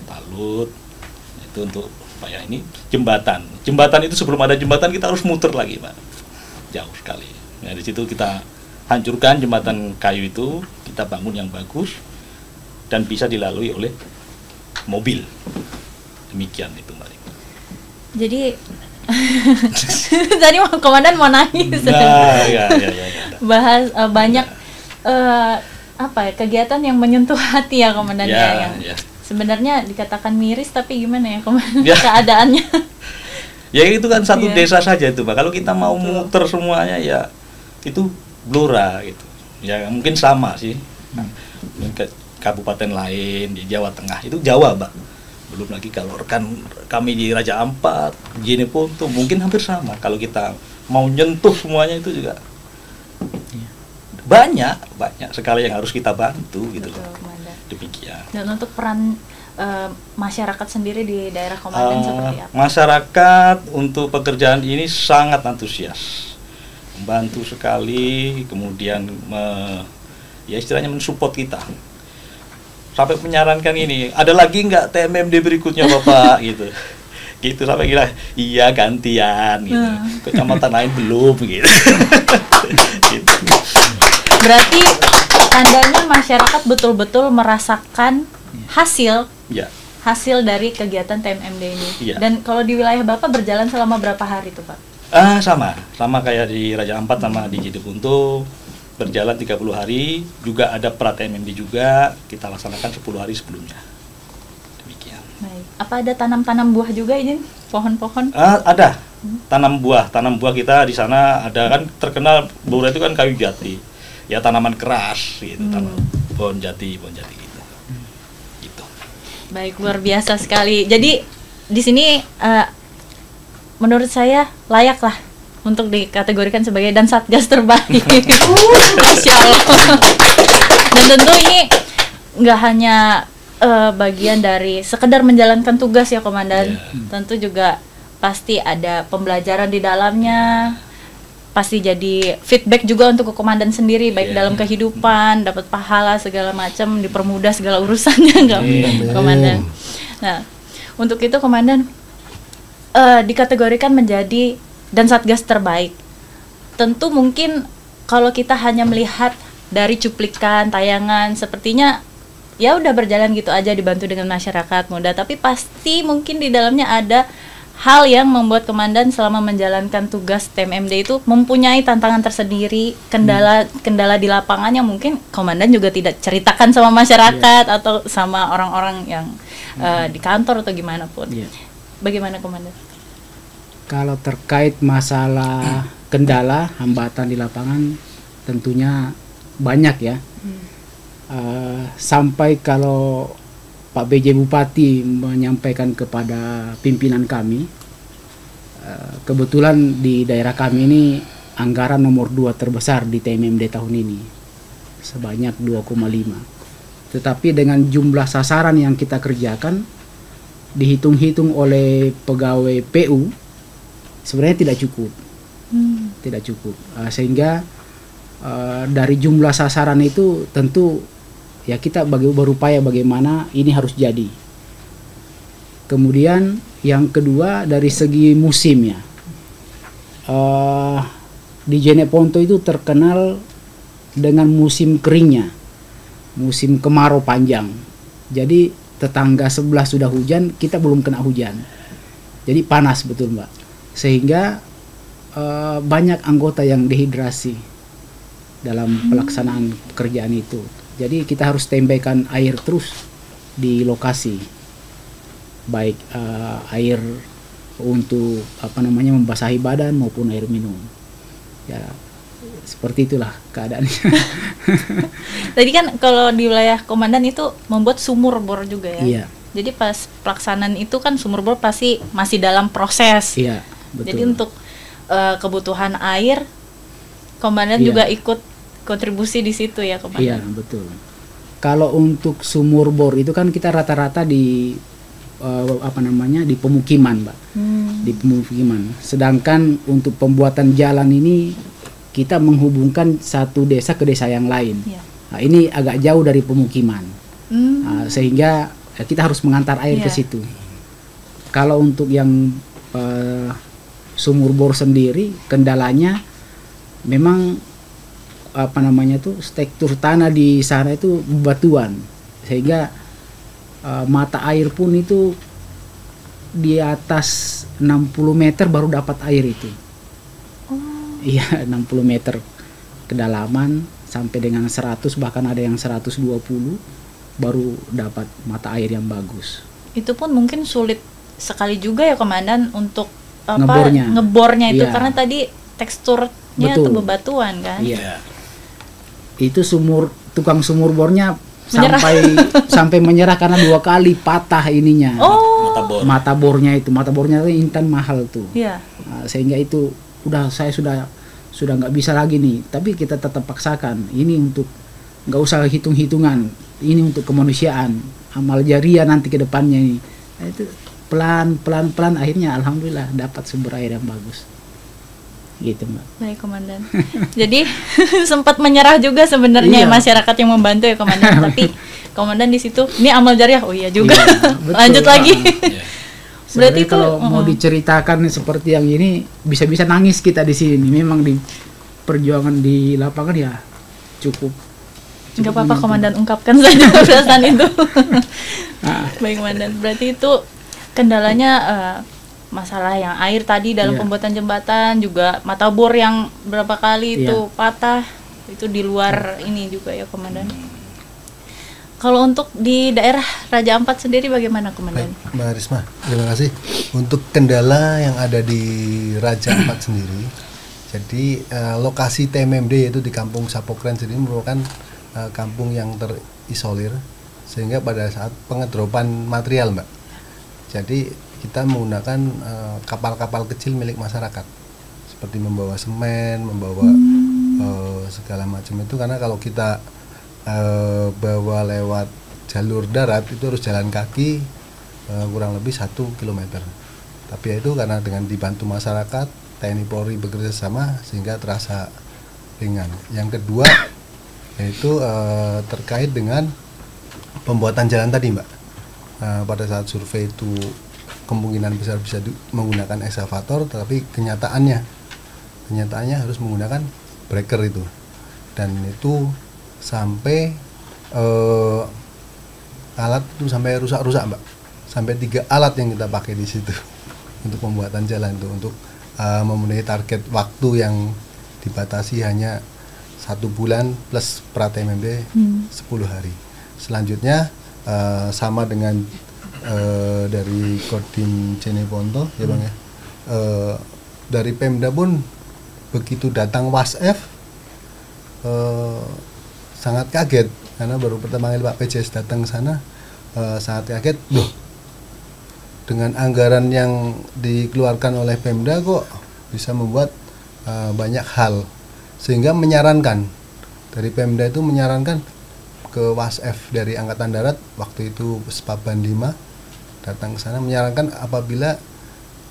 Speaker 4: talut itu untuk ini jembatan itu. Sebelum ada jembatan kita harus muter lagi, Pak, jauh sekali. Nah, di situ kita hancurkan jembatan kayu itu, kita bangun yang bagus dan bisa dilalui oleh mobil. Demikian itu, Mbak.
Speaker 1: Jadi tadi komandan mau nangis.
Speaker 4: Ya.
Speaker 1: Bahas banyak kegiatan yang menyentuh hati ya komandan yang sebenarnya dikatakan miris, tapi gimana ya komandan keadaannya?
Speaker 4: Ya itu kan satu desa saja itu, Pak. Kalau kita mau muter semuanya ya itu blora gitu. Ya mungkin sama sih. Mungkin kabupaten lain di Jawa Tengah itu Jawa, Pak. Belum lagi kalau rekan kami di Raja Ampat, Jeneponto mungkin hampir sama. Kalau kita mau nyentuh semuanya itu juga banyak sekali yang harus kita bantu gitu loh. Demikian. Dan
Speaker 1: untuk peran masyarakat sendiri di daerah komandan seperti apa?
Speaker 4: Masyarakat untuk pekerjaan ini sangat antusias, membantu sekali, kemudian istilahnya mensupport kita. Sampai menyarankan ini, ada lagi nggak TMMD berikutnya Bapak gitu sampai gila, iya gantian gitu. Kecamatan lain belum gitu. Gitu.
Speaker 1: Berarti tandanya masyarakat betul-betul merasakan hasil dari kegiatan TMMD ini. Dan kalau di wilayah Bapak berjalan selama berapa hari tuh, Pak?
Speaker 4: Sama kayak di Raja Ampat sama di Jeneponto. Berjalan 30 hari, juga ada pra TMMD juga kita laksanakan 10 hari sebelumnya. Demikian.
Speaker 1: Baik. Apa ada tanam buah juga ini? Pohon-pohon?
Speaker 4: Ada. Tanam buah kita di sana ada, kan terkenal Blora itu kan kayu jati. Ya tanaman keras gitu, pohon jati gitu. Gitu.
Speaker 1: Baik, luar biasa sekali. Jadi di sini menurut saya layak lah untuk dikategorikan sebagai dan satgas terbaik. Masya Allah. Dan tentu ini nggak hanya bagian dari sekedar menjalankan tugas ya komandan. Tentu juga pasti ada pembelajaran di dalamnya. Pasti jadi feedback juga untuk ke komandan sendiri, baik dalam kehidupan, dapat pahala segala macam, dipermudah segala urusannya komandan. Nah, untuk itu komandan dikategorikan menjadi dan satgas terbaik. Tentu mungkin kalau kita hanya melihat dari cuplikan tayangan, sepertinya ya udah berjalan gitu aja, dibantu dengan masyarakat muda, tapi pasti mungkin di dalamnya ada hal yang membuat komandan selama menjalankan tugas TMMD itu mempunyai tantangan tersendiri, kendala di lapangan yang mungkin komandan juga tidak ceritakan sama masyarakat atau sama orang-orang yang di kantor atau gimana pun. Bagaimana komandan?
Speaker 3: Kalau terkait masalah kendala, hambatan di lapangan tentunya banyak ya. Sampai kalau Pak BJ Bupati menyampaikan kepada pimpinan kami, kebetulan di daerah kami ini anggaran nomor 2 terbesar di TMMD tahun ini, sebanyak 2,5. Tetapi dengan jumlah sasaran yang kita kerjakan, dihitung-hitung oleh pegawai PU, sebenarnya tidak cukup. Sehingga dari jumlah sasaran itu tentu ya kita berupaya bagaimana ini harus jadi. Kemudian yang kedua dari segi musimnya, di Jeneponto itu terkenal dengan musim keringnya, musim kemarau panjang. Jadi tetangga sebelah sudah hujan, kita belum kena hujan. Jadi panas betul, Mbak. Sehingga banyak anggota yang dehidrasi dalam pelaksanaan pekerjaan itu. Jadi kita harus standby-kan air terus di lokasi, baik air untuk membasahi badan maupun air minum. Ya, seperti itulah keadaannya.
Speaker 1: Tadi kan kalau di wilayah komandan itu membuat sumur bor juga ya.
Speaker 3: Iya.
Speaker 1: Jadi pas pelaksanaan itu kan sumur bor pasti masih dalam proses.
Speaker 3: Iya, betul.
Speaker 1: Jadi untuk kebutuhan air, komandan
Speaker 3: Iya.
Speaker 1: juga ikut kontribusi di situ ya, komandan.
Speaker 3: Iya, betul. Kalau untuk sumur bor itu kan kita rata-rata di di pemukiman, Mbak. Di pemukiman. Sedangkan untuk pembuatan jalan ini kita menghubungkan satu desa ke desa yang lain.
Speaker 1: Iya.
Speaker 3: Nah, ini agak jauh dari pemukiman. Sehingga kita harus mengantar air ke
Speaker 1: Iya.
Speaker 3: situ. Kalau untuk yang sumur bor sendiri, kendalanya memang struktur tanah di sana itu batuan, sehingga mata air pun itu di atas 60 meter baru dapat air itu. Iya, 60 meter kedalaman sampai dengan 100, bahkan ada yang 120 baru dapat mata air yang bagus.
Speaker 1: Itu pun mungkin sulit sekali juga ya, komandan, untuk
Speaker 3: Ngebornya.
Speaker 1: itu
Speaker 3: Iya.
Speaker 1: karena tadi teksturnya
Speaker 3: Betul.
Speaker 1: itu bebatuan kan.
Speaker 3: Iya. Itu tukang sumur bornya
Speaker 1: Menyerah.
Speaker 3: sampai menyerah karena 2 kali patah ininya.
Speaker 1: Oh.
Speaker 4: Mata bor.
Speaker 3: Mata bornya itu intan mahal tuh.
Speaker 1: Iya.
Speaker 3: Nah, sehingga itu saya sudah nggak bisa lagi nih, tapi kita tetap paksakan ini untuk nggak usah hitung-hitungan, ini untuk kemanusiaan, amal jariah nanti ke depannya ini. Nah, itu pelan akhirnya alhamdulillah dapat sumber air yang bagus gitu, Mbak.
Speaker 1: Baik, komandan. Jadi sempat menyerah juga sebenarnya
Speaker 3: Iya.
Speaker 1: masyarakat yang membantu ya, komandan. Tapi komandan di situ ini amal jariah. Oh iya juga.
Speaker 3: Iya, betul.
Speaker 1: Lanjut lagi.
Speaker 4: Iya.
Speaker 1: Berarti
Speaker 3: Sebenarnya
Speaker 1: itu
Speaker 3: kalau mau diceritakan seperti yang ini bisa-bisa nangis kita di sini. Memang di perjuangan di lapangan ya cukup
Speaker 1: nggak apa-apa, komandan, ungkapkan saja perasaan itu.
Speaker 3: Ah.
Speaker 1: Baik, komandan. Berarti itu kendalanya masalah yang air tadi dalam
Speaker 3: Iya.
Speaker 1: pembuatan jembatan, juga mata bor yang berapa kali
Speaker 3: Iya.
Speaker 1: itu patah, itu di luar ini juga ya, komandan. Kalau untuk di daerah Raja Ampat sendiri bagaimana, komandan?
Speaker 2: Baik, Mbak Risma, terima kasih. Untuk kendala yang ada di Raja Ampat sendiri, jadi lokasi TMMD yaitu di Kampung Sapokren sendiri merupakan kampung yang terisolir, sehingga pada saat pengedropan material, Mbak, jadi kita menggunakan kapal-kapal kecil milik masyarakat, seperti membawa semen, membawa segala macam itu, karena kalau kita bawa lewat jalur darat itu harus jalan kaki kurang lebih 1 kilometer. Tapi ya itu karena dengan dibantu masyarakat, TNI Polri bekerja sama sehingga terasa ringan. Yang kedua yaitu terkait dengan pembuatan jalan tadi, Mbak. Pada saat survei itu kemungkinan besar bisa menggunakan ekskavator, tetapi kenyataannya harus menggunakan breaker itu, dan itu sampai alat itu sampai rusak-rusak, Mbak, sampai 3 alat yang kita pakai di situ untuk pembuatan jalan itu, untuk memenuhi target waktu yang dibatasi hanya 1 bulan plus pra TMMD 10 hari. Selanjutnya sama dengan dari Kodim Jeneponto ya, Bang ya, dari Pemda pun begitu datang WASF sangat kaget, karena baru pertama kali Pak PJS datang ke sana, sangat kaget, loh, dengan anggaran yang dikeluarkan oleh Pemda kok bisa membuat banyak hal, sehingga menyarankan, dari Pemda itu menyarankan ke WASF dari Angkatan Darat waktu itu Spaban 5 datang ke sana, menyarankan apabila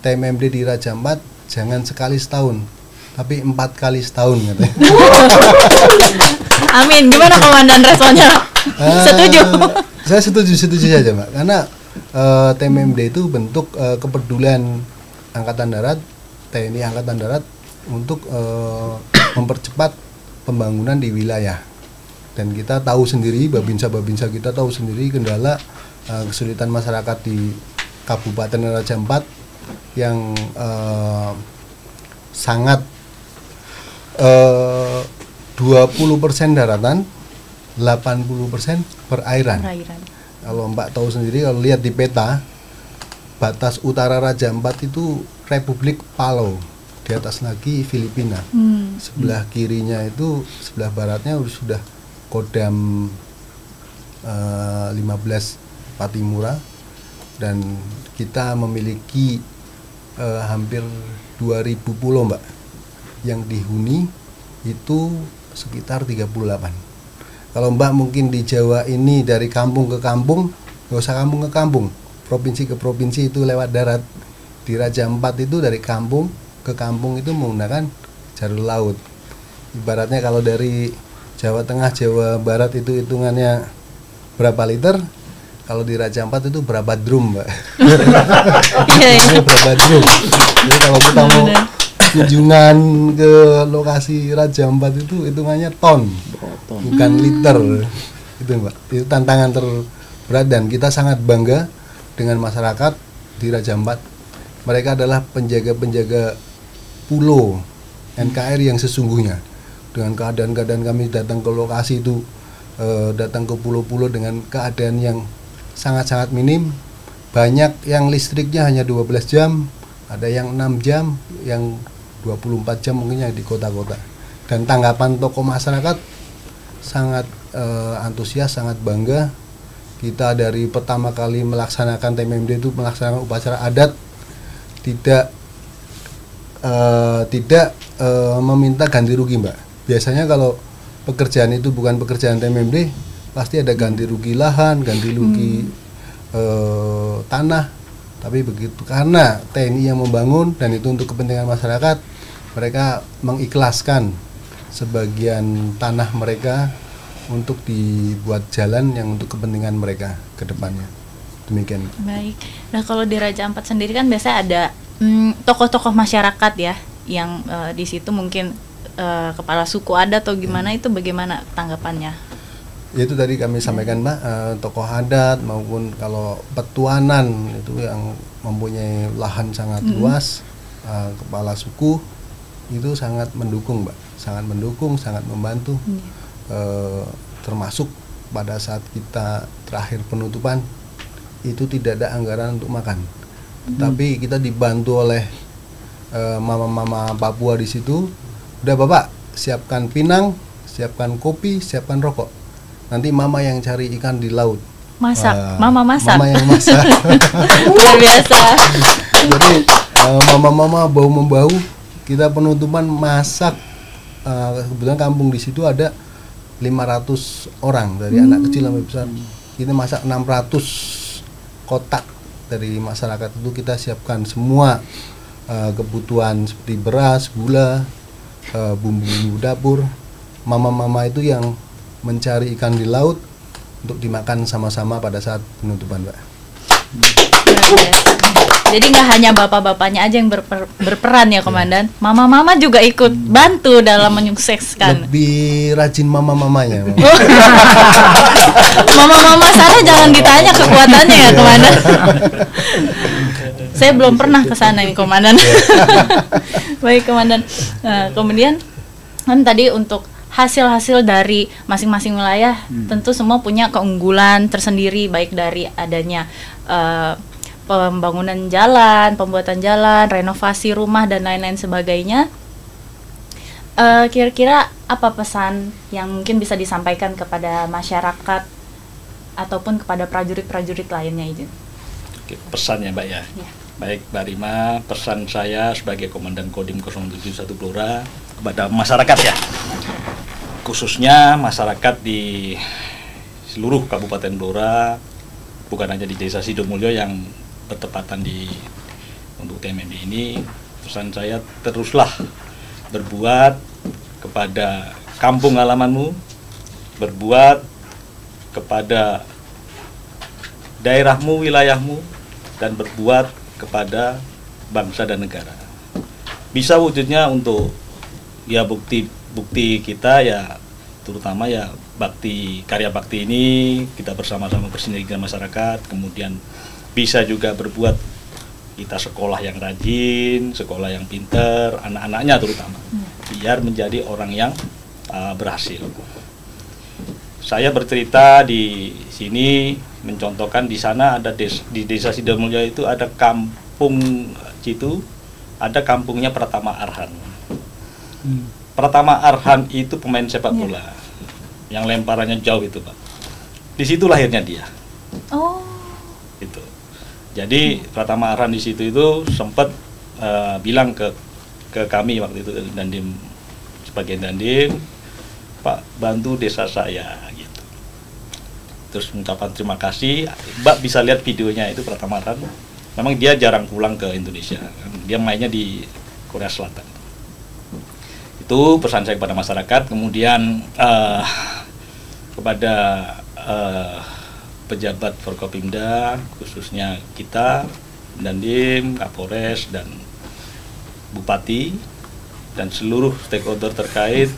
Speaker 2: TMMD di Raja Ampat jangan sekali setahun, tapi 4 kali setahun, katanya.
Speaker 1: Amin. Gimana, komandan, responnya? Setuju?
Speaker 2: Saya setuju saja, Mbak, karena TMMD itu bentuk kepedulian Angkatan Darat, TNI Angkatan Darat untuk mempercepat pembangunan di wilayah. Dan kita tahu sendiri, babinsa kita tahu sendiri kendala kesulitan masyarakat di Kabupaten Raja Ampat yang sangat 20% daratan, 80% perairan. Kalau Mbak tahu sendiri, kalau lihat di peta, batas utara Raja Ampat itu Republik Palau, di atas lagi Filipina. Sebelah kirinya itu, sebelah baratnya sudah Kodam 15 Patimura, dan kita memiliki hampir 2000 pulau, Mbak. Yang dihuni itu sekitar 38. Kalau Mbak mungkin di Jawa ini dari kampung ke kampung, nggak usah kampung ke kampung, provinsi ke provinsi itu lewat darat. Di Raja Ampat itu dari kampung ke kampung itu menggunakan jalur laut. Ibaratnya kalau dari Jawa Tengah, Jawa Barat itu hitungannya berapa liter, kalau di Raja Ampat itu berapa drum, Mbak. Ini berapa drum. Jadi kalau kita mau kunjungan ke lokasi Raja Ampat itu hitungannya ton, bukan liter. Itu, Mbak. Itu tantangan terberat, dan kita sangat bangga dengan masyarakat di Raja Ampat. Mereka adalah penjaga-penjaga pulau NKRI yang sesungguhnya. Dengan keadaan-keadaan kami datang ke lokasi itu, datang ke pulau-pulau dengan keadaan yang sangat-sangat minim. Banyak yang listriknya hanya 12 jam, ada yang 6 jam, yang 24 jam mungkin yang di kota-kota. Dan tanggapan tokoh masyarakat sangat antusias, sangat bangga. Kita dari pertama kali melaksanakan TMMD itu melaksanakan upacara adat, tidak meminta ganti rugi, Mbak. Biasanya kalau pekerjaan itu bukan pekerjaan TMMD, pasti ada ganti rugi lahan, ganti rugi tanah. Tapi begitu, karena TNI yang membangun dan itu untuk kepentingan masyarakat, mereka mengikhlaskan sebagian tanah mereka untuk dibuat jalan yang untuk kepentingan mereka ke depannya. Demikian.
Speaker 1: Baik. Nah, kalau di Raja Ampat sendiri kan biasanya ada tokoh-tokoh masyarakat ya, yang di situ mungkin kepala suku adat atau gimana, itu bagaimana tanggapannya?
Speaker 2: Itu tadi kami sampaikan, Mbak, tokoh adat maupun kalau petuanan itu yang mempunyai lahan sangat luas, kepala suku itu sangat mendukung, Mbak, sangat mendukung, sangat membantu, termasuk pada saat kita terakhir penutupan itu tidak ada anggaran untuk makan, tapi kita dibantu oleh mama-mama Papua di situ. Udah Bapak siapkan pinang, siapkan kopi, siapkan rokok. Nanti mama yang cari ikan di laut.
Speaker 1: Masak, mama masak.
Speaker 2: Mama yang masak.
Speaker 1: Luar biasa.
Speaker 2: Jadi mama-mama bau membau. Kita penutupan masak. Kebetulan kampung di situ ada 500 orang dari anak kecil sampai besar. Kita masak 600 kotak dari masyarakat itu, kita siapkan semua kebutuhan seperti beras, gula, bumbu-bumbu dapur. Mama-mama itu yang mencari ikan di laut untuk dimakan sama-sama pada saat penutupan, Mbak.
Speaker 1: Jadi nggak hanya bapak-bapaknya aja yang berperan ya, Komandan. Mama-mama juga ikut bantu dalam menyukseskan.
Speaker 2: Lebih rajin mama-mamanya.
Speaker 1: Mama-mama sana jangan ditanya kekuatannya ya, Komandan. Saya belum pernah ke sana nih, Komandan. Baik, Komandan. Nah, kemudian kan tadi untuk hasil-hasil dari masing-masing wilayah tentu semua punya keunggulan tersendiri, baik dari adanya pembangunan jalan, pembuatan jalan, renovasi rumah dan lain-lain sebagainya. Kira-kira apa pesan yang mungkin bisa disampaikan kepada masyarakat ataupun kepada prajurit-prajurit lainnya, izin?
Speaker 4: Oke, pesannya, Mbak ya.
Speaker 1: Ya.
Speaker 4: Baik, Mbak Rima, pesan saya sebagai Komandan Kodim 071 Blora kepada masyarakat ya, khususnya masyarakat di seluruh Kabupaten Blora, bukan hanya di Desa Sidomulyo yang bertepatan untuk TMMD ini. Pesan saya, teruslah berbuat kepada kampung halamanmu, berbuat kepada daerahmu, wilayahmu, dan berbuat kepada bangsa dan negara. Bisa wujudnya untuk ya bukti kita ya, terutama ya bakti, karya bakti ini kita bersama-sama bersinergi dengan masyarakat. Kemudian bisa juga berbuat kita sekolah yang rajin, sekolah yang pinter, anak-anaknya terutama, biar menjadi orang yang berhasil. Saya bercerita di sini mencontohkan, di sana ada di Desa Sidomulyo itu ada kampung Citu, ada kampungnya Pratama Arhan. Pratama Arhan itu pemain sepak bola yang lemparannya jauh itu, Pak. Di situ lahirnya dia.
Speaker 1: Oh.
Speaker 4: Itu. Jadi Pratama Arhan di situ itu sempat bilang ke kami waktu itu Dandim, sebagian Dandim, Pak, bantu desa saya gitu. Terus mengucapkan terima kasih. Mbak bisa lihat videonya itu Pratama Arhan. Memang dia jarang pulang ke Indonesia. Dia mainnya di Korea Selatan. Itu pesan saya kepada masyarakat. Kemudian kepada pejabat Forkopimda, khususnya kita, Dandim, Kapolres, dan Bupati, dan seluruh stakeholder terkait,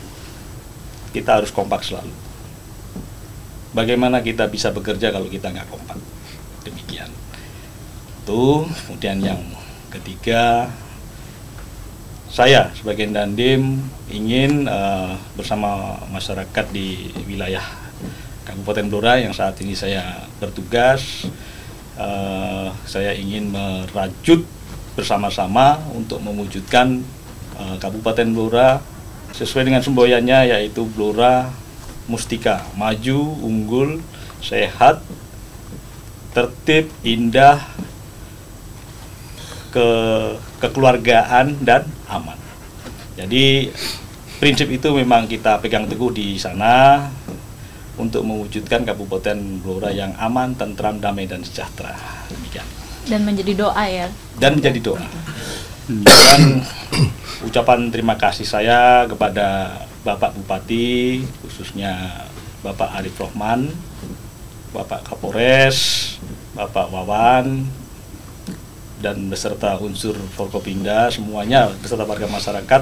Speaker 4: kita harus kompak selalu. Bagaimana kita bisa bekerja kalau kita nggak kompak? Demikian. Itu. Kemudian yang ketiga, saya sebagai Dandim ingin bersama masyarakat di wilayah Kabupaten Blora yang saat ini saya bertugas, saya ingin merajut bersama-sama untuk mewujudkan Kabupaten Blora sesuai dengan semboyannya, yaitu Blora Mustika, maju, unggul, sehat, tertib, indah, kekeluargaan, dan aman. Jadi prinsip itu memang kita pegang teguh di sana untuk mewujudkan Kabupaten Blora yang aman, tentram, damai, dan sejahtera. Demikian.
Speaker 1: Dan menjadi doa ya.
Speaker 4: Dan menjadi doa. Dan ucapan terima kasih saya kepada Bapak Bupati, khususnya Bapak Arif Rohman, Bapak Kapolres, Bapak Wawan, dan beserta unsur Forkopimda, semuanya beserta warga masyarakat.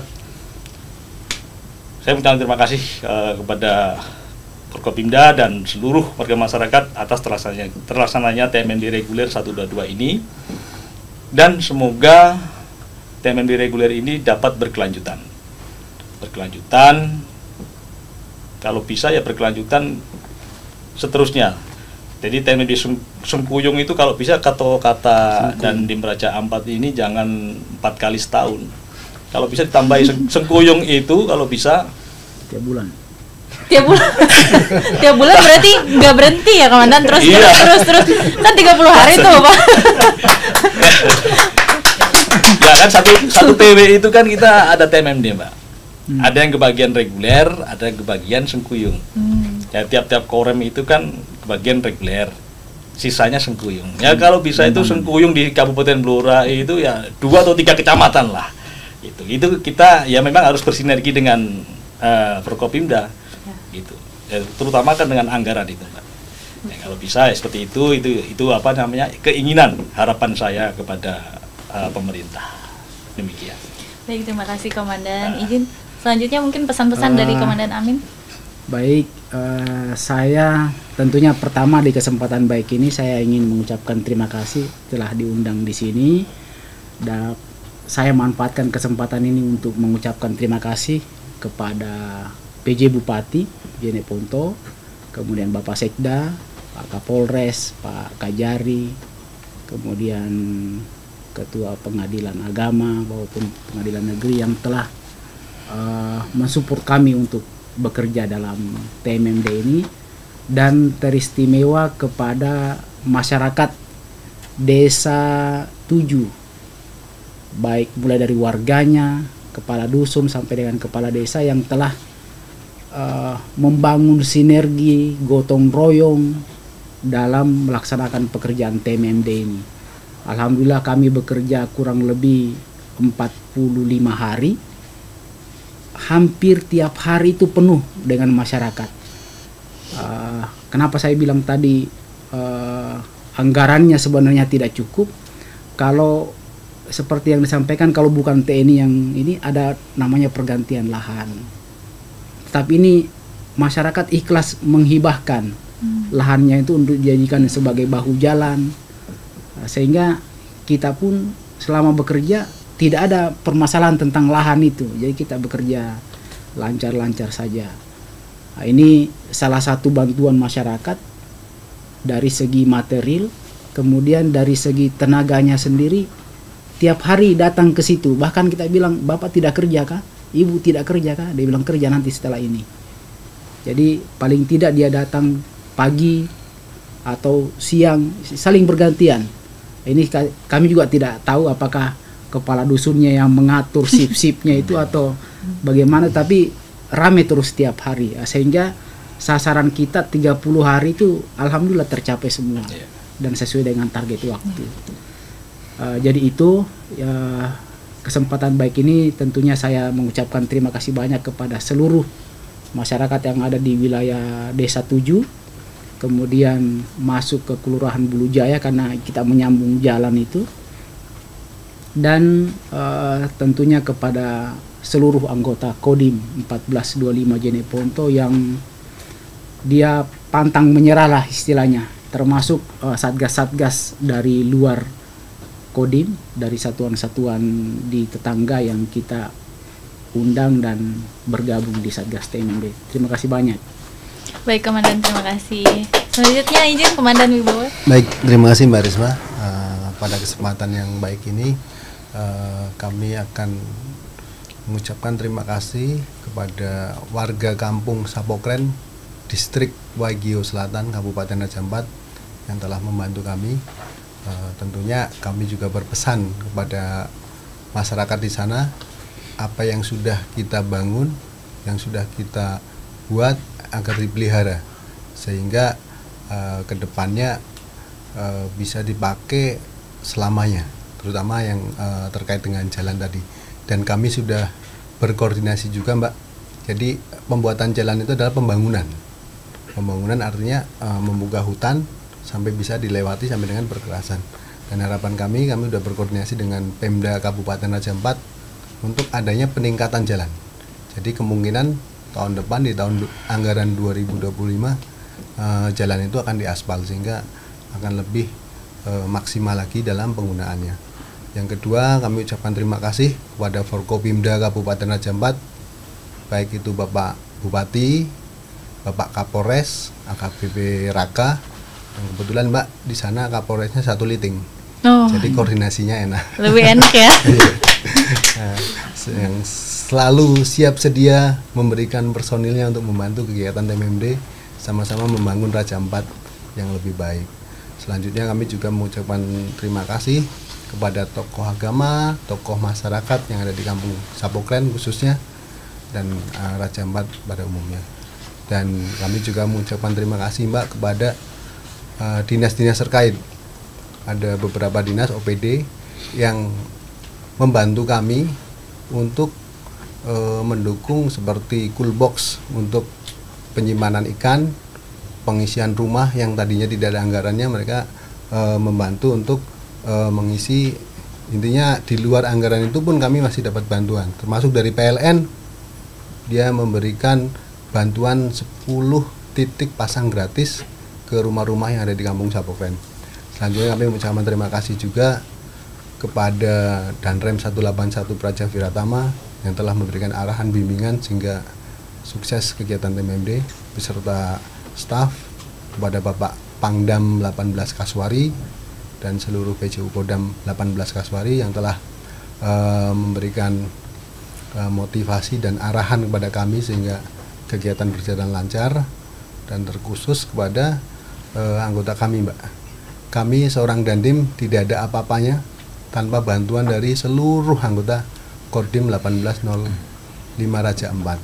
Speaker 4: Saya mengucapkan terima kasih kepada Forkopimda dan seluruh warga masyarakat atas terlaksananya TMMD reguler 122 ini, dan semoga TMMD reguler ini dapat berkelanjutan, kalau bisa ya berkelanjutan seterusnya. Jadi TMMD Sengkuyung itu kalau bisa kata Dandim Raja Ampat ini jangan 4 kali setahun. Kalau bisa ditambahi Sengkuyung itu kalau bisa
Speaker 3: tiap bulan.
Speaker 1: Tiap bulan berarti nggak berhenti ya, Komandan? Terus kan 30 hari tuh, Pak.
Speaker 4: Ya kan satu TW itu kan kita ada TMMD, Mbak. Ada yang kebagian reguler, ada yang kebagian Sengkuyung. Ya tiap korem itu kan kebagian reguler, sisanya Sengkuyung. Ya kalau bisa itu Sengkuyung di Kabupaten Blora itu ya 2 atau 3 kecamatan lah. Itu kita ya memang harus bersinergi dengan Forkopimda. Gitu. Ya, terutama kan dengan anggaran itu, Mbak. Ya, kalau bisa ya seperti itu apa namanya, keinginan, harapan saya kepada pemerintah. Demikian.
Speaker 1: Baik, terima kasih Komandan. Izin selanjutnya mungkin pesan-pesan dari Komandan Amin.
Speaker 3: Baik, saya tentunya pertama di kesempatan baik ini saya ingin mengucapkan terima kasih telah diundang di sini, dan saya manfaatkan kesempatan ini untuk mengucapkan terima kasih kepada PJ Bupati Jene Ponto, kemudian Bapak Sekda, Pak Kapolres, Pak Kajari, kemudian Ketua Pengadilan Agama maupun Pengadilan Negeri yang telah mensupport kami untuk bekerja dalam TMMD ini, dan teristimewa kepada masyarakat Desa 7, baik mulai dari warganya, kepala dusun sampai dengan kepala desa yang telah membangun sinergi gotong royong dalam melaksanakan pekerjaan TMMD ini. Alhamdulillah kami bekerja kurang lebih 45 hari. Hampir tiap hari itu penuh dengan masyarakat. Kenapa saya bilang tadi anggarannya sebenarnya tidak cukup? Kalau seperti yang disampaikan, kalau bukan TNI yang ini ada namanya pergantian lahan. Tapi ini masyarakat ikhlas menghibahkan lahannya itu untuk dijadikan sebagai bahu jalan, sehingga kita pun selama bekerja tidak ada permasalahan tentang lahan itu. Jadi kita bekerja lancar-lancar saja. Nah, ini salah satu bantuan masyarakat dari segi material, kemudian dari segi tenaganya sendiri tiap hari datang ke situ. Bahkan kita bilang, Bapak tidak kerja kah? Ibu tidak kerja kah? Dia bilang kerja nanti setelah ini. Jadi paling tidak dia datang pagi atau siang, saling bergantian. Ini kami juga tidak tahu apakah kepala dusunnya yang mengatur sip-sipnya itu atau bagaimana, tapi rame terus setiap hari. Sehingga sasaran kita 30 hari itu alhamdulillah tercapai semua dan sesuai dengan target waktu. Jadi itu kesempatan baik ini tentunya saya mengucapkan terima kasih banyak kepada seluruh masyarakat yang ada di wilayah Desa 7, kemudian masuk ke Kelurahan Bulu Jaya karena kita menyambung jalan itu, dan tentunya kepada seluruh anggota Kodim 1425 Jeneponto yang dia pantang menyerah lah istilahnya, termasuk satgas-satgas dari luar Kodim, dari satuan-satuan di tetangga yang kita undang dan bergabung di Satgas TMMD. Terima kasih banyak.
Speaker 1: Baik Komandan, terima kasih. Selanjutnya izin Komandan Wibowo.
Speaker 2: Baik, terima kasih Mbak Risma. Pada kesempatan yang baik ini kami akan mengucapkan terima kasih kepada warga kampung Sapokren, Distrik Waigeo Selatan, Kabupaten Raja Ampat yang telah membantu kami. Tentunya kami juga berpesan kepada masyarakat di sana, apa yang sudah kita bangun, yang sudah kita buat agar dipelihara sehingga kedepannya bisa dipakai selamanya, terutama yang terkait dengan jalan tadi. Dan kami sudah berkoordinasi juga Mbak, jadi pembuatan jalan itu adalah pembangunan artinya membuka hutan sampai bisa dilewati sampai dengan perkerasan. Dan harapan kami sudah berkoordinasi dengan Pemda Kabupaten Raja Ampat untuk adanya peningkatan jalan. Jadi kemungkinan tahun depan di tahun anggaran 2025 jalan itu akan diaspal sehingga akan lebih maksimal lagi dalam penggunaannya. Yang kedua, kami ucapkan terima kasih kepada Forkopimda Kabupaten Raja Ampat, baik itu Bapak Bupati, Bapak Kapolres, AKBP Raka. Yang kebetulan Mbak di sana Kapolresnya satu liting. Jadi koordinasinya enak.
Speaker 1: Lebih enak ya.
Speaker 2: Yang selalu siap sedia memberikan personilnya untuk membantu kegiatan TMMD, sama-sama membangun Raja Ampat yang lebih baik. Selanjutnya kami juga mengucapkan terima kasih kepada tokoh agama, tokoh masyarakat yang ada di kampung Sapokren khususnya, dan Raja Ampat pada umumnya. Dan kami juga mengucapkan terima kasih Mbak kepada dinas-dinas terkait. Ada beberapa dinas OPD yang membantu kami untuk mendukung seperti cool box untuk penyimpanan ikan, pengisian rumah yang tadinya tidak ada anggarannya, mereka membantu untuk mengisi. Intinya di luar anggaran itu pun kami masih dapat bantuan, termasuk dari PLN. Dia memberikan bantuan 10 titik pasang gratis ke rumah-rumah yang ada di kampung Sapokren. Selanjutnya kami mengucapkan terima kasih juga kepada Danrem 181 Praja Viratama yang telah memberikan arahan bimbingan sehingga sukses kegiatan TMMD beserta staf, kepada Bapak Pangdam 18 Kaswari dan seluruh PJU Kodam 18 Kaswari yang telah memberikan motivasi dan arahan kepada kami sehingga kegiatan berjalan lancar. Dan terkhusus kepada anggota kami Mbak, kami seorang Dandim tidak ada apa-apanya tanpa bantuan dari seluruh anggota Kodim 1805 Raja Ampat.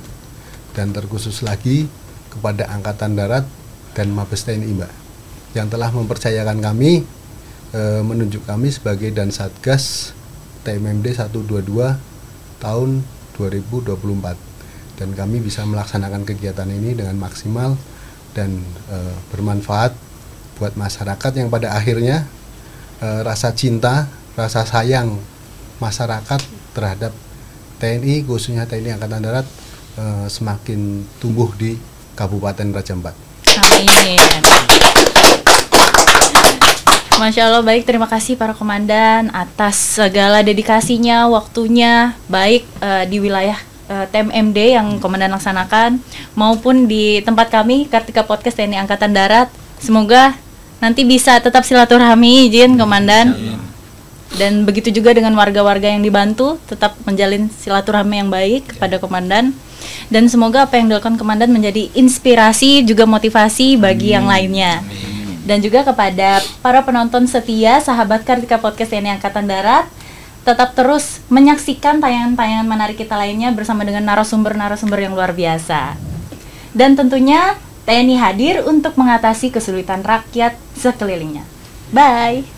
Speaker 2: Dan terkhusus lagi kepada Angkatan Darat dan Mabes TNI Mbak, yang telah mempercayakan kami, menunjuk kami sebagai Dan Satgas TMMD 122 tahun 2024. Dan kami bisa melaksanakan kegiatan ini dengan maksimal dan bermanfaat buat masyarakat yang pada akhirnya rasa cinta, rasa sayang masyarakat terhadap TNI, khususnya TNI Angkatan Darat, semakin tumbuh di Kabupaten Raja Ampat.
Speaker 1: Amin. Masya Allah, baik, terima kasih para komandan atas segala dedikasinya, waktunya, baik di wilayah TMMD yang komandan laksanakan maupun di tempat kami Kartika Podcast TNI Angkatan Darat. Semoga nanti bisa tetap silaturahmi, izin komandan. Dan begitu juga dengan warga-warga yang dibantu, tetap menjalin silaturahmi yang baik kepada komandan. Dan semoga apa yang dilakukan komandan menjadi inspirasi juga motivasi bagi yang lainnya. Dan juga kepada para penonton setia sahabat Kartika Podcast TNI Angkatan Darat, tetap terus menyaksikan tayangan-tayangan menarik kita lainnya bersama dengan narasumber-narasumber yang luar biasa. Dan tentunya TNI hadir untuk mengatasi kesulitan rakyat sekelilingnya. Bye.